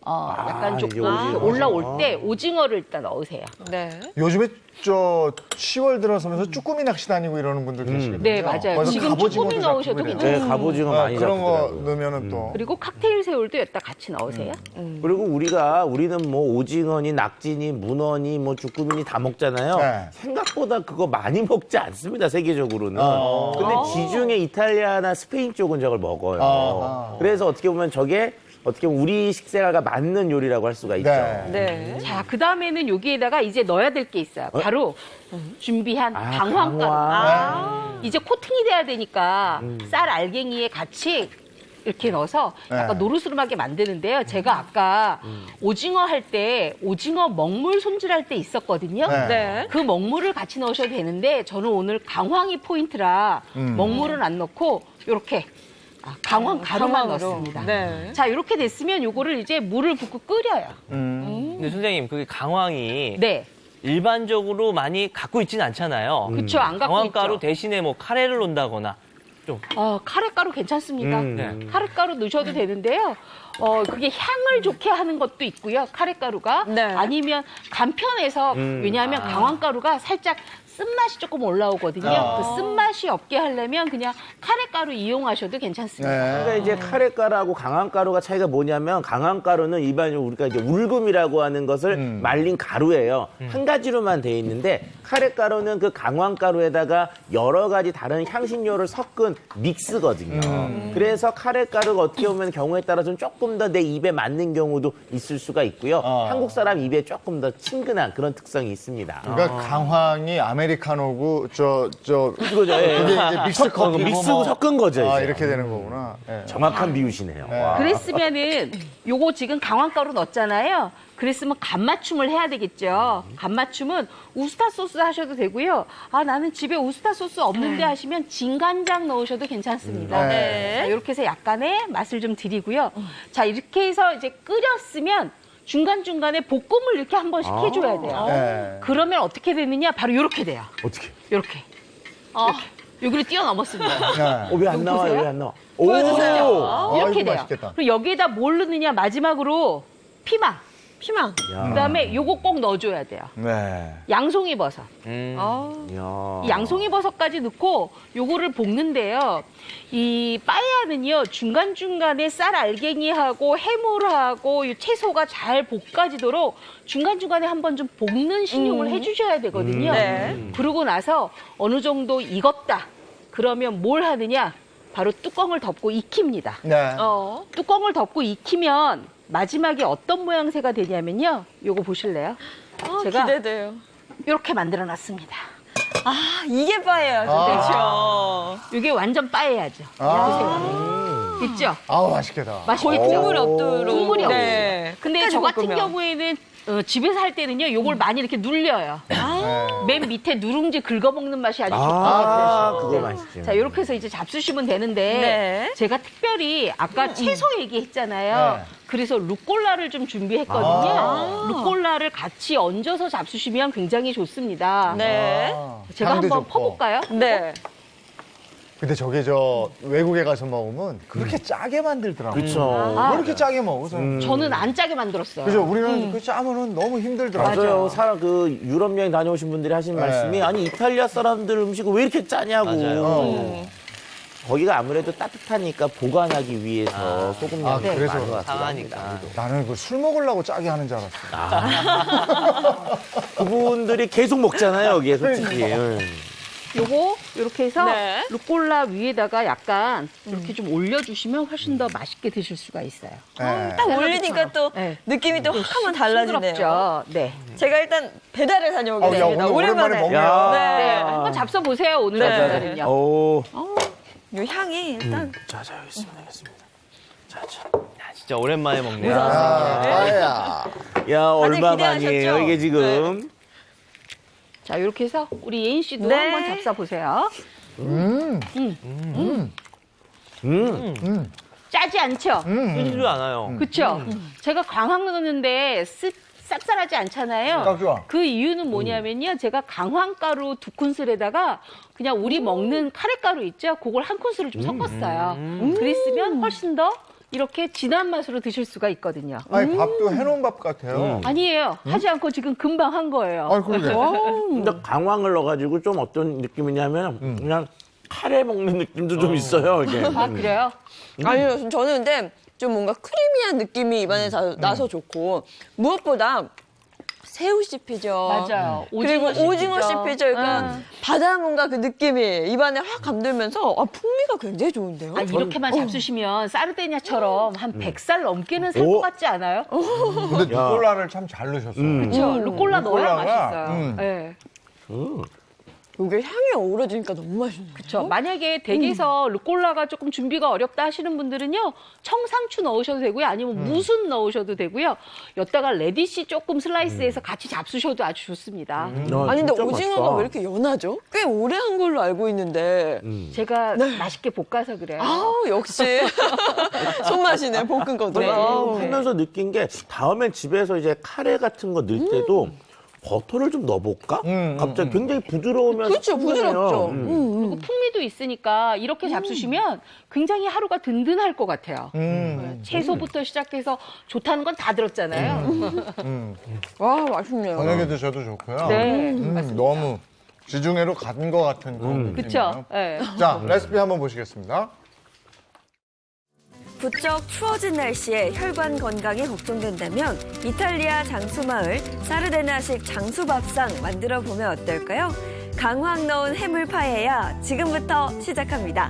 약간 이제 조금 오징어. 올라올 때 오징어를 일단 넣으세요. 네. 요즘에 저 10월 들어서면서 쭈꾸미 낚시 다니고 이러는 분들 계시거든요. 네, 맞아요. 거기서 지금 갑오징어도 쭈꾸미 넣으셔도 잡히고 괜찮아요. 네, 갑오징어 많이 그런 거 잡히더라고요. 넣으면은 또 그리고 칵테일 새우도 여기다 같이 넣으세요. 그리고 우리는 뭐 오징어니 낙지니 문어니 뭐 쭈꾸미니 다 먹잖아요. 네. 생각보다 그거 많이 먹지 않습니다, 세계적으로는. 근데 지중해 이탈리아나 스페인 쪽은 저걸 먹어요. 그래서 어떻게 보면 저게 어떻게 보면 우리 식생활과 맞는 요리라고 할 수가 있죠. 네. 네. 자, 그 다음에는 여기에다가 이제 넣어야 될 게 있어요. 바로 준비한 강황가루. 강황. 이제 코팅이 돼야 되니까 쌀 알갱이에 같이 이렇게 넣어서 약간 네. 노르스름하게 만드는데요. 제가 아까 오징어 할 때 오징어 먹물 손질할 때 있었거든요. 네. 네. 그 먹물을 같이 넣으셔도 되는데 저는 오늘 강황이 포인트라 먹물은 안 넣고 이렇게 강황 가루만 넣습니다. 네. 자, 이렇게 됐으면 요거를 이제 물을 붓고 끓여요. 근데 선생님, 그게 강황이 네. 일반적으로 많이 갖고 있지는 않잖아요. 그쵸, 안 갖고 강황가루 있죠. 대신에 뭐 카레를 넣는다거나 좀. 카레가루 괜찮습니다. 네. 카레가루 넣으셔도 되는데요. 그게 향을 좋게 하는 것도 있고요. 카레가루가. 네. 아니면 간편해서 왜냐하면 강황가루가 살짝 쓴맛이 조금 올라오거든요. 그 쓴맛이 없게 하려면 그냥 카레가루 이용하셔도 괜찮습니다. 그러니까 이제 카레가루하고 강황가루가 차이가 뭐냐면 강황가루는 일반적으로 우리가 이제 울금이라고 하는 것을 말린 가루예요. 한 가지로만 되어 있는데 카레가루는 그 강황가루에다가 여러 가지 다른 향신료를 섞은 믹스거든요. 그래서 카레가루가 어떻게 보면 경우에 따라서는 조금 더 내 입에 맞는 경우도 있을 수가 있고요. 한국 사람 입에 조금 더 친근한 그런 특성이 있습니다. 그러니까 강황이 아메리카노고 그거죠. 예. 그게 이제 믹스 커피 믹스 섞은 거죠. 이제. 이렇게 되는 거구나. 예. 정확한 비유시네요. 와. 그랬으면은 요거 지금 강황가루 넣었잖아요. 그랬으면 간 맞춤을 해야 되겠죠. 간 맞춤은 우스타 소스 하셔도 되고요. 나는 집에 우스타 소스 없는데 하시면 진간장 넣으셔도 괜찮습니다. 네. 자, 이렇게 해서 약간의 맛을 좀 드리고요. 자, 이렇게 해서 이제 끓였으면 중간중간에 볶음을 이렇게 한 번씩 해줘야 돼요. 네. 그러면 어떻게 되느냐? 바로 이렇게 돼요. 어떻게? 이렇게. 여기를 뛰어넘었습니다. 네. 왜 안 여기 나와요? 보세요. 왜 안 나와? 보여주세요. 이렇게 이거 돼요. 맛있겠다. 그리고 여기에다 뭘 넣느냐? 마지막으로 피망. 피망. 그다음에 요거 꼭 넣어줘야 돼요. 네. 양송이 버섯. 이야. 이 양송이 버섯까지 넣고 요거를 볶는데요. 이 빠에야는요 중간중간에 쌀 알갱이하고 해물하고 이 채소가 잘 볶아지도록 중간중간에 한번 좀 볶는 신용을 해주셔야 되거든요. 네. 그러고 나서 어느 정도 익었다. 그러면 뭘 하느냐? 바로 뚜껑을 덮고 익힙니다. 네. 뚜껑을 덮고 익히면 마지막에 어떤 모양새가 되냐면요. 요거 보실래요? 제가 기대돼요. 이렇게 만들어 놨습니다. 이게 빠예요, 그렇죠. 이게 완전 빠에야죠. 보세요. 있죠? 아우 맛있겠다. 맛이 거의 있죠? 국물이 없도록. 국물이 없어요. 네. 근데 끝까지 저 같은 볶으면. 경우에는 집에서 할 때는요, 요걸 많이 이렇게 눌려요. 맨 밑에 누룽지 긁어먹는 맛이 아주 좋거든요. 그거 맛있죠. 자, 이렇게 해서 이제 잡수시면 되는데, 네. 제가 특별히 아까 채소 얘기했잖아요. 네. 그래서 루꼴라를 좀 준비했거든요. 루꼴라를 같이 얹어서 잡수시면 굉장히 좋습니다. 네. 제가 향도 한번 좋고. 퍼볼까요? 네. 근데 저게 외국에 가서 먹으면 그렇게 짜게 만들더라고요. 그렇죠. 왜 이렇게 짜게 먹어? 저는 안 짜게 만들었어요. 그죠? 우리는 그 짜면은 너무 힘들더라고요. 맞아요. 그 유럽 여행 다녀오신 분들이 하신 말씀이 아니 이탈리아 사람들 음식을 왜 이렇게 짜냐고. 맞아요. 거기가 아무래도 따뜻하니까 보관하기 위해서 소금 양이 아, 그래서 많은 것 같아요. 상하니까. 나는 그 술 먹으려고 짜게 하는 줄 알았어. 그분들이 계속 먹잖아요, 여기에 솔직히. 요거 이렇게 해서 네. 루꼴라 위에다가 약간 이렇게 좀 올려주시면 훨씬 더 맛있게 드실 수가 있어요. 네. 딱 올리니까 또 네. 느낌이 또 한번 달라지네요. 싱그럽죠? 네. 제가 일단 배달을 다녀오겠습니다. 야, 오늘 오랜만에 먹네요. 네. 네. 한번 잡숴 보세요 오늘 네. 배달은요. 오. 요 향이 일단 자, 알겠습니다. 야, 진짜 오랜만에 먹네요. 야. 야, 얼마 기대하셨죠? 만이에요, 이게 지금. 자 이렇게 해서 우리 예인 씨도 네. 한번 잡숴 보세요. 짜지 않죠? 쓰지도 않아요. 그렇죠? 제가 강황 넣었는데 쌉쌀하지 않잖아요. 딱 좋아. 그 이유는 뭐냐면요. 제가 강황가루 2큰술에다가 그냥 우리 먹는 카레가루 있죠? 그걸 1큰술을 좀 섞었어요. 그랬으면 훨씬 더 이렇게 진한 맛으로 드실 수가 있거든요. 아니 밥도 해놓은 밥 같아요. 아니에요. 하지 않고 지금 금방 한 거예요. 아 그러게. 근데 강황을 넣어가지고 좀 어떤 느낌이냐면 그냥 카레 먹는 느낌도 좀 있어요. 이게. 아, 그래요? 아니요, 저는 근데 좀 뭔가 크리미한 느낌이 입안에 나서 좋고 무엇보다 새우 씹히죠. 맞아요. 그리고 오징어 씹히죠. 그러니까 바다 뭔가 그 느낌이 입안에 확 감돌면서 풍미가 굉장히 좋은데요. 아니, 이렇게만 잡수시면 사르데냐처럼 한 100살 넘게는 살 것 같지 않아요? 근데 루꼴라를 참 잘 넣으셨어요. 그렇죠. 루꼴라 넣어야 루꼴라가, 맛있어요. 네. 이게 향이 어우러지니까 너무 맛있네요. 그렇죠. 만약에 댁에서 루꼴라가 조금 준비가 어렵다 하시는 분들은요, 청상추 넣으셔도 되고요, 아니면 무순 넣으셔도 되고요. 여기다가 레디시 조금 슬라이스해서 같이 잡수셔도 아주 좋습니다. 아니 근데 진짜 오징어가 맛있다. 왜 이렇게 연하죠? 꽤 오래 한 걸로 알고 있는데. 제가 맛있게 볶아서 그래요. 아우 역시 손맛이네 볶은 것도. 네. 아우. 하면서 느낀 게 다음엔 집에서 이제 카레 같은 거 넣을 때도 버터를 좀 넣어볼까? 갑자기 굉장히 부드러우면서 그렇죠, 부드럽죠. 그리고 풍미도 있으니까 이렇게 잡수시면 굉장히 하루가 든든할 것 같아요. 채소부터 시작해서 좋다는 건 다 들었잖아요. 와 맛있네요. 저녁에 드셔도 좋고요. 네. 너무 지중해로 간 것 같은 그런 느낌이에요. 그렇죠. 네. 자, 레시피 한번 보시겠습니다. 부쩍 추워진 날씨에 혈관 건강이 걱정된다면 이탈리아 장수마을 사르데나식 장수밥상 만들어 보면 어떨까요? 강황 넣은 해물 파에야 지금부터 시작합니다.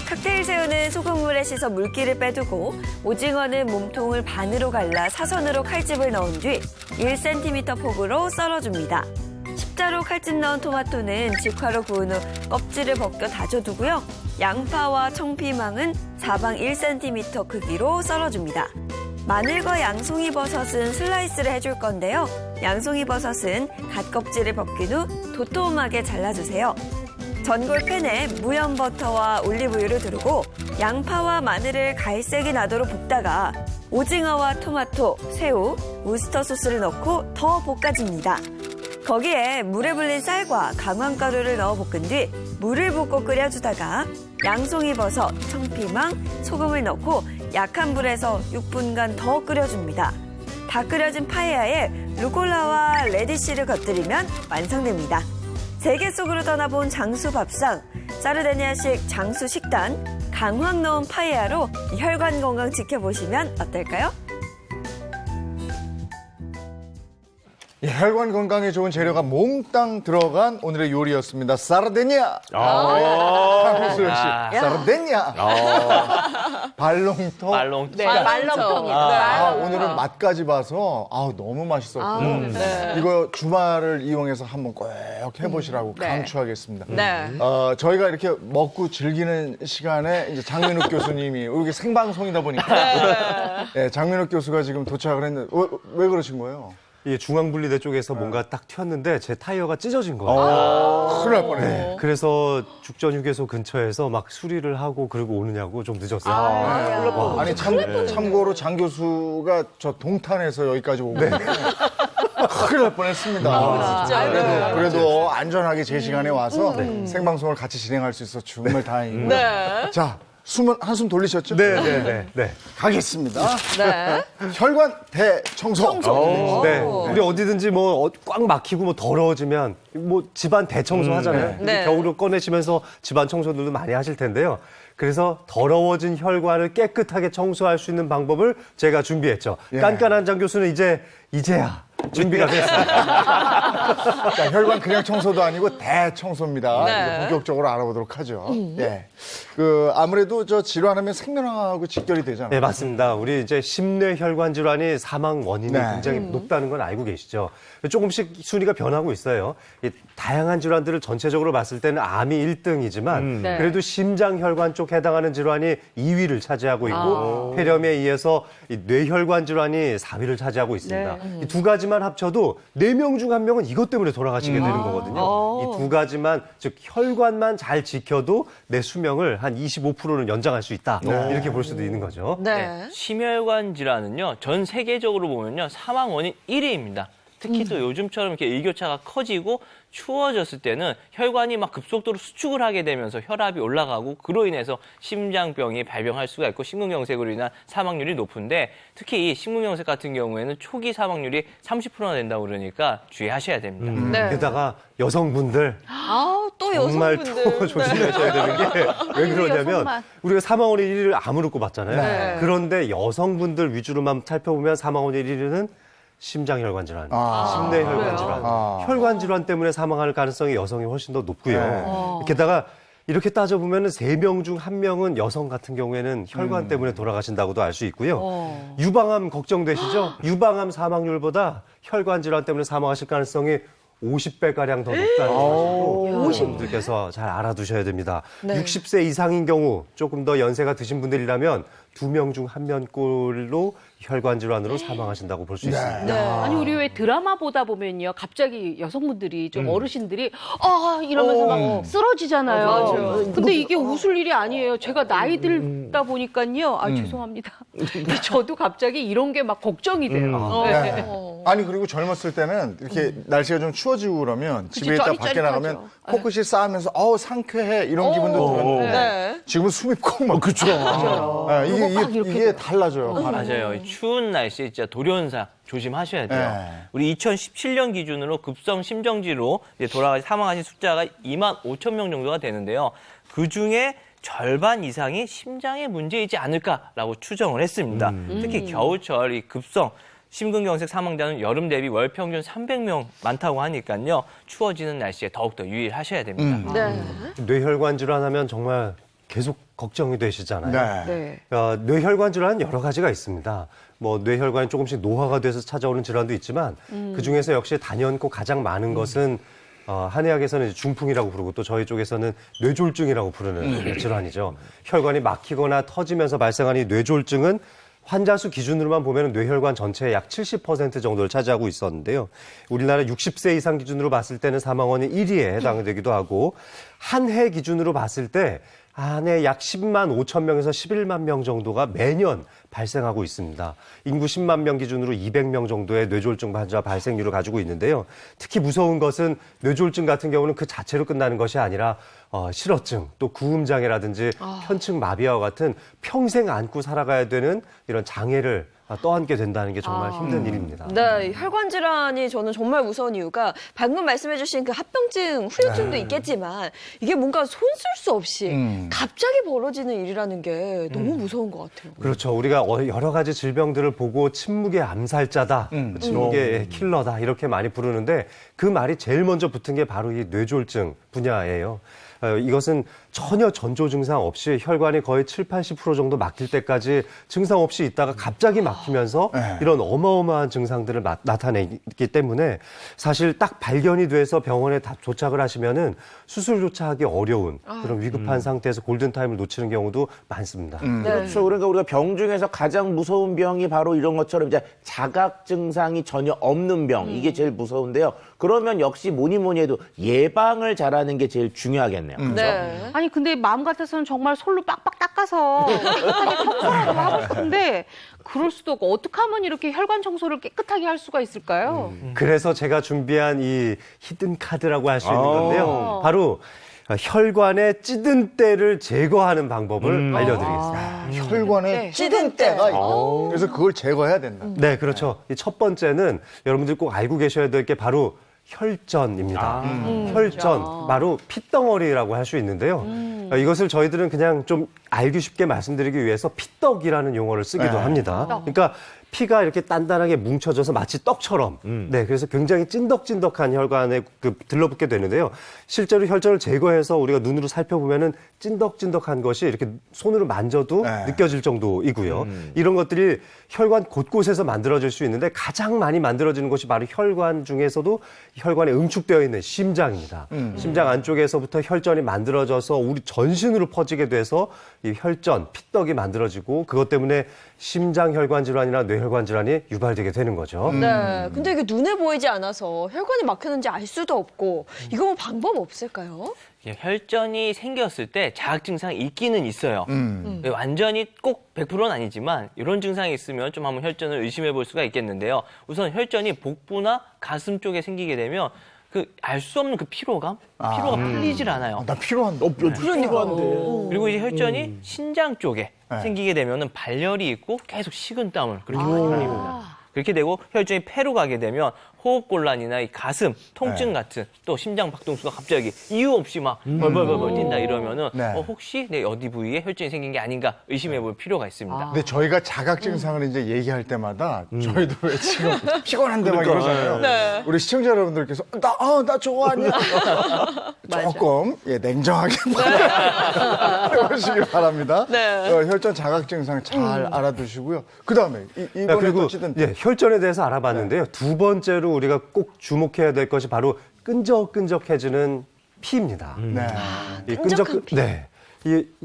칵테일 새우는 소금물에 씻어 물기를 빼두고 오징어는 몸통을 반으로 갈라 사선으로 칼집을 넣은 뒤 1cm 폭으로 썰어줍니다. 십자로 칼집 넣은 토마토는 직화로 구운 후 껍질을 벗겨 다져두고요. 양파와 청피망은 사방 1cm 크기로 썰어줍니다. 마늘과 양송이 버섯은 슬라이스를 해줄 건데요. 양송이 버섯은 갓껍질을 벗긴 후 도톰하게 잘라주세요. 전골팬에 무염 버터와 올리브유를 두르고 양파와 마늘을 갈색이 나도록 볶다가 오징어와 토마토, 새우, 우스터 소스를 넣고 더 볶아줍니다. 거기에 물에 불린 쌀과 강황가루를 넣어 볶은 뒤 물을 붓고 끓여주다가 양송이 버섯, 청피망, 소금을 넣고 약한 불에서 6분간 더 끓여줍니다. 다 끓여진 파에야에 루꼴라와 레디쉬를 곁들이면 완성됩니다. 세계 속으로 떠나본 장수 밥상, 사르데니아식 장수 식단, 강황 넣은 파에야로 혈관 건강 지켜보시면 어떨까요? 혈관 건강에 좋은 재료가 몽땅 들어간 오늘의 요리였습니다. 사르데니아. 한국수 역시 사르데니아. 발롱토. 말롱. 네, 말렁통입니다. 오늘은 맛까지 봐서 너무 맛있었고 이거 주말을 이용해서 한번 꼭 해보시라고 강추하겠습니다. 네. 저희가 이렇게 먹고 즐기는 시간에 이제 장민욱 교수님이 이게 생방송이다 보니까 장민욱 교수가 지금 도착을 했는데 왜 그러신 거예요? 이 중앙분리대 쪽에서 뭔가 딱 튀었는데 제 타이어가 찢어진 거예요. 큰일 날 뻔해. 네, 그래서 죽전휴게소 근처에서 막 수리를 하고 그러고 오느냐고 좀 늦었어요. 아니 참고로 장 교수가 저 동탄에서 여기까지 오고 큰일 날 뻔했습니다. 그래도 안전하게 제 시간에 와서 생방송을 같이 진행할 수 있어 서 정말 다행입니다. 자, 한숨 돌리셨죠? 네. 가겠습니다. 네. 혈관 대청소. 네, 우리 어디든지 뭐 꽉 막히고 뭐 더러워지면 뭐 집안 대청소 하잖아요. 네. 겨울을 꺼내시면서 집안 청소들도 많이 하실 텐데요. 그래서 더러워진 혈관을 깨끗하게 청소할 수 있는 방법을 제가 준비했죠. 깐깐한 장 교수는 이제야 준비가 됐습니다. 자, 혈관 그냥 청소도 아니고 대청소입니다. 네. 이제 본격적으로 알아보도록 하죠. 예. 아무래도 저 질환하면 생명하고 직결이 되잖아요. 네, 맞습니다. 우리 이제 심뇌 혈관 질환이 사망 원인이 네. 굉장히 높다는 건 알고 계시죠. 조금씩 순위가 변하고 있어요. 이 다양한 질환들을 전체적으로 봤을 때는 암이 1등이지만 네. 그래도 심장 혈관 쪽 해당하는 질환이 2위를 차지하고 있고 폐렴에 이어서 이 뇌혈관 질환이 4위를 차지하고 있습니다. 이 두 가지만 합쳐도 4명 중 1명은 이것 때문에 돌아가시게 되는 거거든요. 이 두 가지만 즉 혈관만 잘 지켜도 내 수명을 한 25%는 연장할 수 있다. 이렇게 볼 수도 있는 거죠. 네. 심혈관 질환은요, 전 세계적으로 보면요, 사망 원인 1위입니다. 특히 또 요즘처럼 이렇게 일교차가 커지고 추워졌을 때는 혈관이 막 급속도로 수축을 하게 되면서 혈압이 올라가고 그로 인해서 심장병이 발병할 수가 있고 심근경색으로 인한 사망률이 높은데 특히 이 심근경색 같은 경우에는 초기 사망률이 30%나 된다고 그러니까 주의하셔야 됩니다. 네. 게다가 여성분들 또 정말 여성분들. 또 조심하셔야 되는 게 왜 그러냐면 여성만. 우리가 사망원의 1위를 암으로 꼽았잖아요. 네. 그런데 여성분들 위주로만 살펴보면 사망원의 1위는 심장혈관 질환, 심내혈관 질환, 혈관 질환 때문에 사망할 가능성이 여성이 훨씬 더 높고요. 게다가 이렇게 따져보면 3명 중 1명은 여성 같은 경우에는 혈관 때문에 돌아가신다고도 알 수 있고요. 유방암 걱정되시죠? 유방암 사망률보다 혈관 질환 때문에 사망하실 가능성이 50배가량 더 높다는 사실을 여러분들께서 잘 알아두셔야 됩니다. 60세 이상인 경우 조금 더 연세가 드신 분들이라면 2명 중 1명꼴로 혈관 질환으로 사망하신다고 볼 수 있습니다. 아니 우리 왜 드라마 보다 보면요 갑자기 여성분들이 좀 어르신들이 이러면서 막 쓰러지잖아요. 맞아요. 근데 이게 웃을 일이 아니에요. 제가 나이 들다 보니까요. 죄송합니다. 근데 저도 갑자기 이런 게 막 걱정이 돼요. 네. 아니 그리고 젊었을 때는 이렇게 날씨가 좀 추워지고 그러면 집에 있다 밖에 나가면 코끝이 쌓으면서 상쾌해 이런 기분도 들었는데 지금은 숨이 콕 막 그렇죠. 이게 달라져요. 맞아요. 이 추운 날씨에 진짜 돌연사 조심하셔야 돼요. 네. 우리 2017년 기준으로 급성 심정지로 이제 돌아가신 사망하신 숫자가 2만 5천 명 정도가 되는데요. 그 중에 절반 이상이 심장의 문제이지 않을까라고 추정을 했습니다. 특히 겨울철 이 급성 심근경색 사망자는 여름 대비 월 평균 300명 많다고 하니까요. 추워지는 날씨에 더욱더 유의하셔야 됩니다. 뇌혈관 질환하면 정말 계속 걱정이 되시잖아요. 네. 뇌혈관 질환은 여러 가지가 있습니다. 뭐 뇌혈관이 조금씩 노화가 돼서 찾아오는 질환도 있지만 그중에서 역시 단연코 가장 많은 것은 한의학에서는 이제 중풍이라고 부르고 또 저희 쪽에서는 뇌졸중이라고 부르는 질환이죠. 혈관이 막히거나 터지면서 발생하는 이 뇌졸중은 환자 수 기준으로만 보면 뇌혈관 전체의 약 70% 정도를 차지하고 있었는데요. 우리나라 60세 이상 기준으로 봤을 때는 사망원이 1위에 해당되기도 하고 한 해 기준으로 봤을 때 한 해 약 10만 5천 명에서 11만 명 정도가 매년 발생하고 있습니다. 인구 10만 명 기준으로 200명 정도의 뇌졸중 환자 발생률을 가지고 있는데요. 특히 무서운 것은 뇌졸중 같은 경우는 그 자체로 끝나는 것이 아니라 실어증, 또 구음장애라든지 편측 마비와 같은 평생 안고 살아가야 되는 이런 장애를 떠안게 된다는 게 정말 힘든 일입니다. 네, 혈관 질환이 저는 정말 무서운 이유가 방금 말씀해주신 그 합병증, 후유증도 있겠지만 이게 뭔가 손 쓸 수 없이 갑자기 벌어지는 일이라는 게 너무 무서운 것 같아요. 그렇죠. 우리가 여러 가지 질병들을 보고 침묵의 암살자다, 침묵의 킬러다 이렇게 많이 부르는데 그 말이 제일 먼저 붙은 게 바로 이 뇌졸중 분야예요. 이것은 전혀 전조 증상 없이 혈관이 거의 70-80% 정도 막힐 때까지 증상 없이 있다가 갑자기 막히면서 이런 어마어마한 증상들을 나타내기 때문에 사실 딱 발견이 돼서 병원에 도착을 하시면은 수술조차 하기 어려운 그런 위급한 상태에서 골든타임을 놓치는 경우도 많습니다. 그렇죠. 그러니까 우리가 병 중에서 가장 무서운 병이 바로 이런 것처럼 이제 자각 증상이 전혀 없는 병. 이게 제일 무서운데요. 그러면 역시 뭐니 해도 예방을 잘하는 게 제일 중요하겠네요. 네. 아니 근데 마음 같아서는 정말 솔로 빡빡 닦아서 깨끗하게 청소하고 하고 싶은데 그럴 수도 없고 어떻게 하면 이렇게 혈관 청소를 깨끗하게 할 수가 있을까요? 그래서 제가 준비한 이 히든 카드라고 할 수 있는 건데요. 바로 혈관의 찌든 때를 제거하는 방법을 알려드리겠습니다. 혈관에 찌든 때가 있다. 그래서 그걸 제거해야 된다. 네, 그렇죠. 이 첫 번째는 여러분들 꼭 알고 계셔야 될 게 바로 혈전입니다. 혈전, 바로 핏덩어리라고 할 수 있는데요. 이것을 저희들은 그냥 좀 알기 쉽게 말씀드리기 위해서 피떡이라는 용어를 쓰기도 합니다. 그러니까 피가 이렇게 단단하게 뭉쳐져서 마치 떡처럼, 네, 그래서 굉장히 찐덕찐덕한 혈관에 들러붙게 되는데요. 실제로 혈전을 제거해서 우리가 눈으로 살펴보면은 찐덕찐덕한 것이 이렇게 손으로 만져도 느껴질 정도이고요. 이런 것들이 혈관 곳곳에서 만들어질 수 있는데 가장 많이 만들어지는 것이 바로 혈관 중에서도 혈관에 응축되어 있는 심장입니다. 심장 안쪽에서부터 혈전이 만들어져서 우리 전신으로 퍼지게 돼서 이 혈전, 피떡이 만들어지고 그것 때문에 심장혈관 질환이나 뇌혈관 질환이 유발되게 되는 거죠. 네. 근데 이게 눈에 보이지 않아서 혈관이 막혔는지 알 수도 없고 이거 뭐 방법 없을까요? 혈전이 생겼을 때 자각 증상이 있기는 있어요. 완전히 꼭 100%는 아니지만 이런 증상이 있으면 좀 한번 혈전을 의심해 볼 수가 있겠는데요. 우선 혈전이 복부나 가슴 쪽에 생기게 되면 알 수 없는 그 피로가 풀리질 않아요. 나 필요한데. 그리고 이제 혈전이 신장 쪽에 네. 생기게 되면은 발열이 있고 계속 식은땀을 그렇게 흘립니다. 그렇게 되고 혈전이 폐로 가게 되면 호흡곤란이나 이 가슴 통증 네. 같은 또 심장 박동수가 갑자기 이유 없이 막 벌벌벌 뛴다 이러면은 네. 혹시 내 어디 부위에 혈전이 생긴 게 아닌가 의심해 볼 필요가 있습니다. 근데 저희가 자각 증상을 이제 얘기할 때마다 저희도 왜 지금 피곤한데 막 이러잖아요. 네. 우리 시청자 여러분들께서 나 저거 아니야. 조금 냉정하게 해보시길 바랍니다. 네. 혈전 자각 증상 잘 알아두시고요. 그다음에 이번에 그리고 또 찌든 혈전에 대해서 알아봤는데요. 두 번째로 우리가 꼭 주목해야 될 것이 바로 끈적끈적해지는 피입니다. 네. 이 끈적한 피. 네.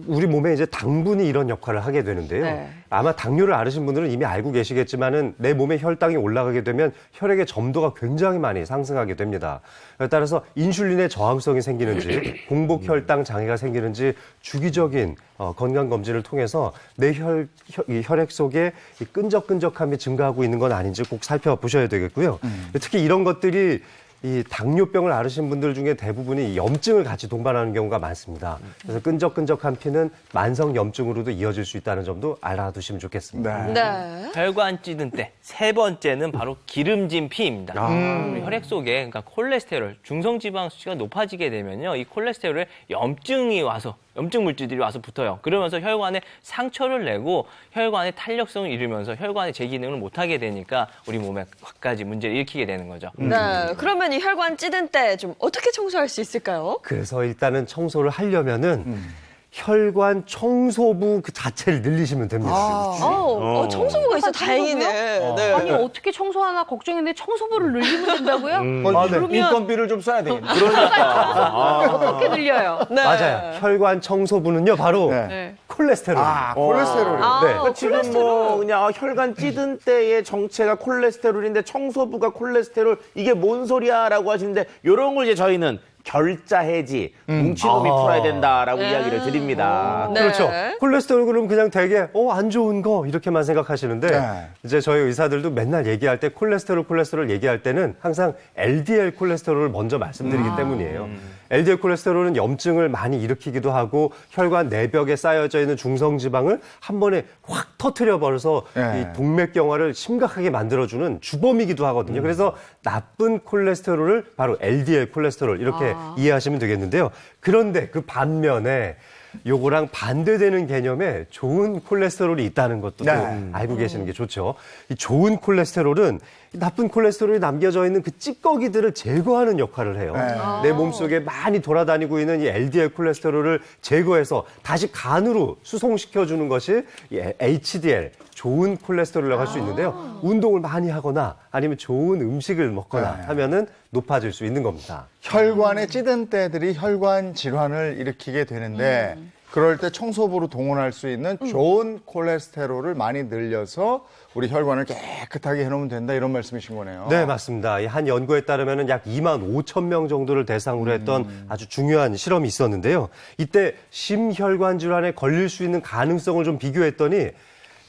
우리 몸에 이제 당분이 이런 역할을 하게 되는데요. 네. 아마 당뇨를 앓으신 분들은 이미 알고 계시겠지만은 내 몸에 혈당이 올라가게 되면 혈액의 점도가 굉장히 많이 상승하게 됩니다. 따라서 인슐린의 저항성이 생기는지 공복 혈당 장애가 생기는지 주기적인 건강 검진을 통해서 내 혈액 속에 이 끈적끈적함이 증가하고 있는 건 아닌지 꼭 살펴보셔야 되겠고요. 특히 이런 것들이 이 당뇨병을 앓으신 분들 중에 대부분이 염증을 같이 동반하는 경우가 많습니다. 그래서 끈적끈적한 피는 만성 염증으로도 이어질 수 있다는 점도 알아두시면 좋겠습니다. 네. 혈관 찌든 때 세 번째는 바로 기름진 피입니다. 우리 혈액 속에 그러니까 콜레스테롤, 중성지방 수치가 높아지게 되면요, 이 콜레스테롤에 염증 물질들이 와서 붙어요. 그러면서 혈관에 상처를 내고 혈관의 탄력성을 잃으면서 혈관의 재기능을 못하게 되니까 우리 몸에 갖가지 문제를 일으키게 되는 거죠. 네. 그러면 이 혈관 찌든 때 좀 어떻게 청소할 수 있을까요? 그래서 일단은 청소를 하려면은 혈관 청소부 그 자체를 늘리시면 됩니다. 청소부가 있어 다행이네. 네. 아니 어떻게 청소하나 걱정했는데 청소부를 늘리면 된다고요? 그러면 인건비를 좀 써야 되겠네. 어떻게 늘려요? 네. 맞아요. 혈관 청소부는요, 바로 네. 콜레스테롤. 콜레스테롤. 네. 그러니까 지금 뭐 그냥 혈관 찌든 때의 정체가 콜레스테롤인데 청소부가 콜레스테롤 이게 뭔 소리야라고 하시는데 이런 걸 이제 저희는 결자 해지, 뭉치놈이 풀어야 된다라고 이야기를 드립니다. 네. 그렇죠. 콜레스테롤 그러면 그냥 되게 안 좋은 거 이렇게만 생각하시는데 네. 이제 저희 의사들도 맨날 얘기할 때 콜레스테롤 얘기할 때는 항상 LDL 콜레스테롤을 먼저 말씀드리기 때문이에요. LDL 콜레스테롤은 염증을 많이 일으키기도 하고 혈관 내벽에 쌓여져 있는 중성지방을 한 번에 확 터트려 버려서 네. 이 동맥경화를 심각하게 만들어주는 주범이기도 하거든요. 그래서 나쁜 콜레스테롤을 바로 LDL 콜레스테롤 이렇게 이해하시면 되겠는데요. 그런데 그 반면에 요거랑 반대되는 개념에 좋은 콜레스테롤이 있다는 것도 또 알고 계시는 게 좋죠. 이 좋은 콜레스테롤은 나쁜 콜레스테롤이 남겨져 있는 그 찌꺼기들을 제거하는 역할을 해요. 내 몸속에 많이 돌아다니고 있는 이 LDL 콜레스테롤을 제거해서 다시 간으로 수송시켜주는 것이 이 HDL, 좋은 콜레스테롤이라고 할 수 있는데요. 운동을 많이 하거나 아니면 좋은 음식을 먹거나 하면은 높아질 수 있는 겁니다. 혈관의 찌든 때들이 혈관 질환을 일으키게 되는데 그럴 때 청소부로 동원할 수 있는 좋은 콜레스테롤을 많이 늘려서 우리 혈관을 깨끗하게 해놓으면 된다 이런 말씀이신 거네요. 네, 맞습니다. 한 연구에 따르면 약 2만 5천 명 정도를 대상으로 했던 아주 중요한 실험이 있었는데요. 이때 심혈관 질환에 걸릴 수 있는 가능성을 좀 비교했더니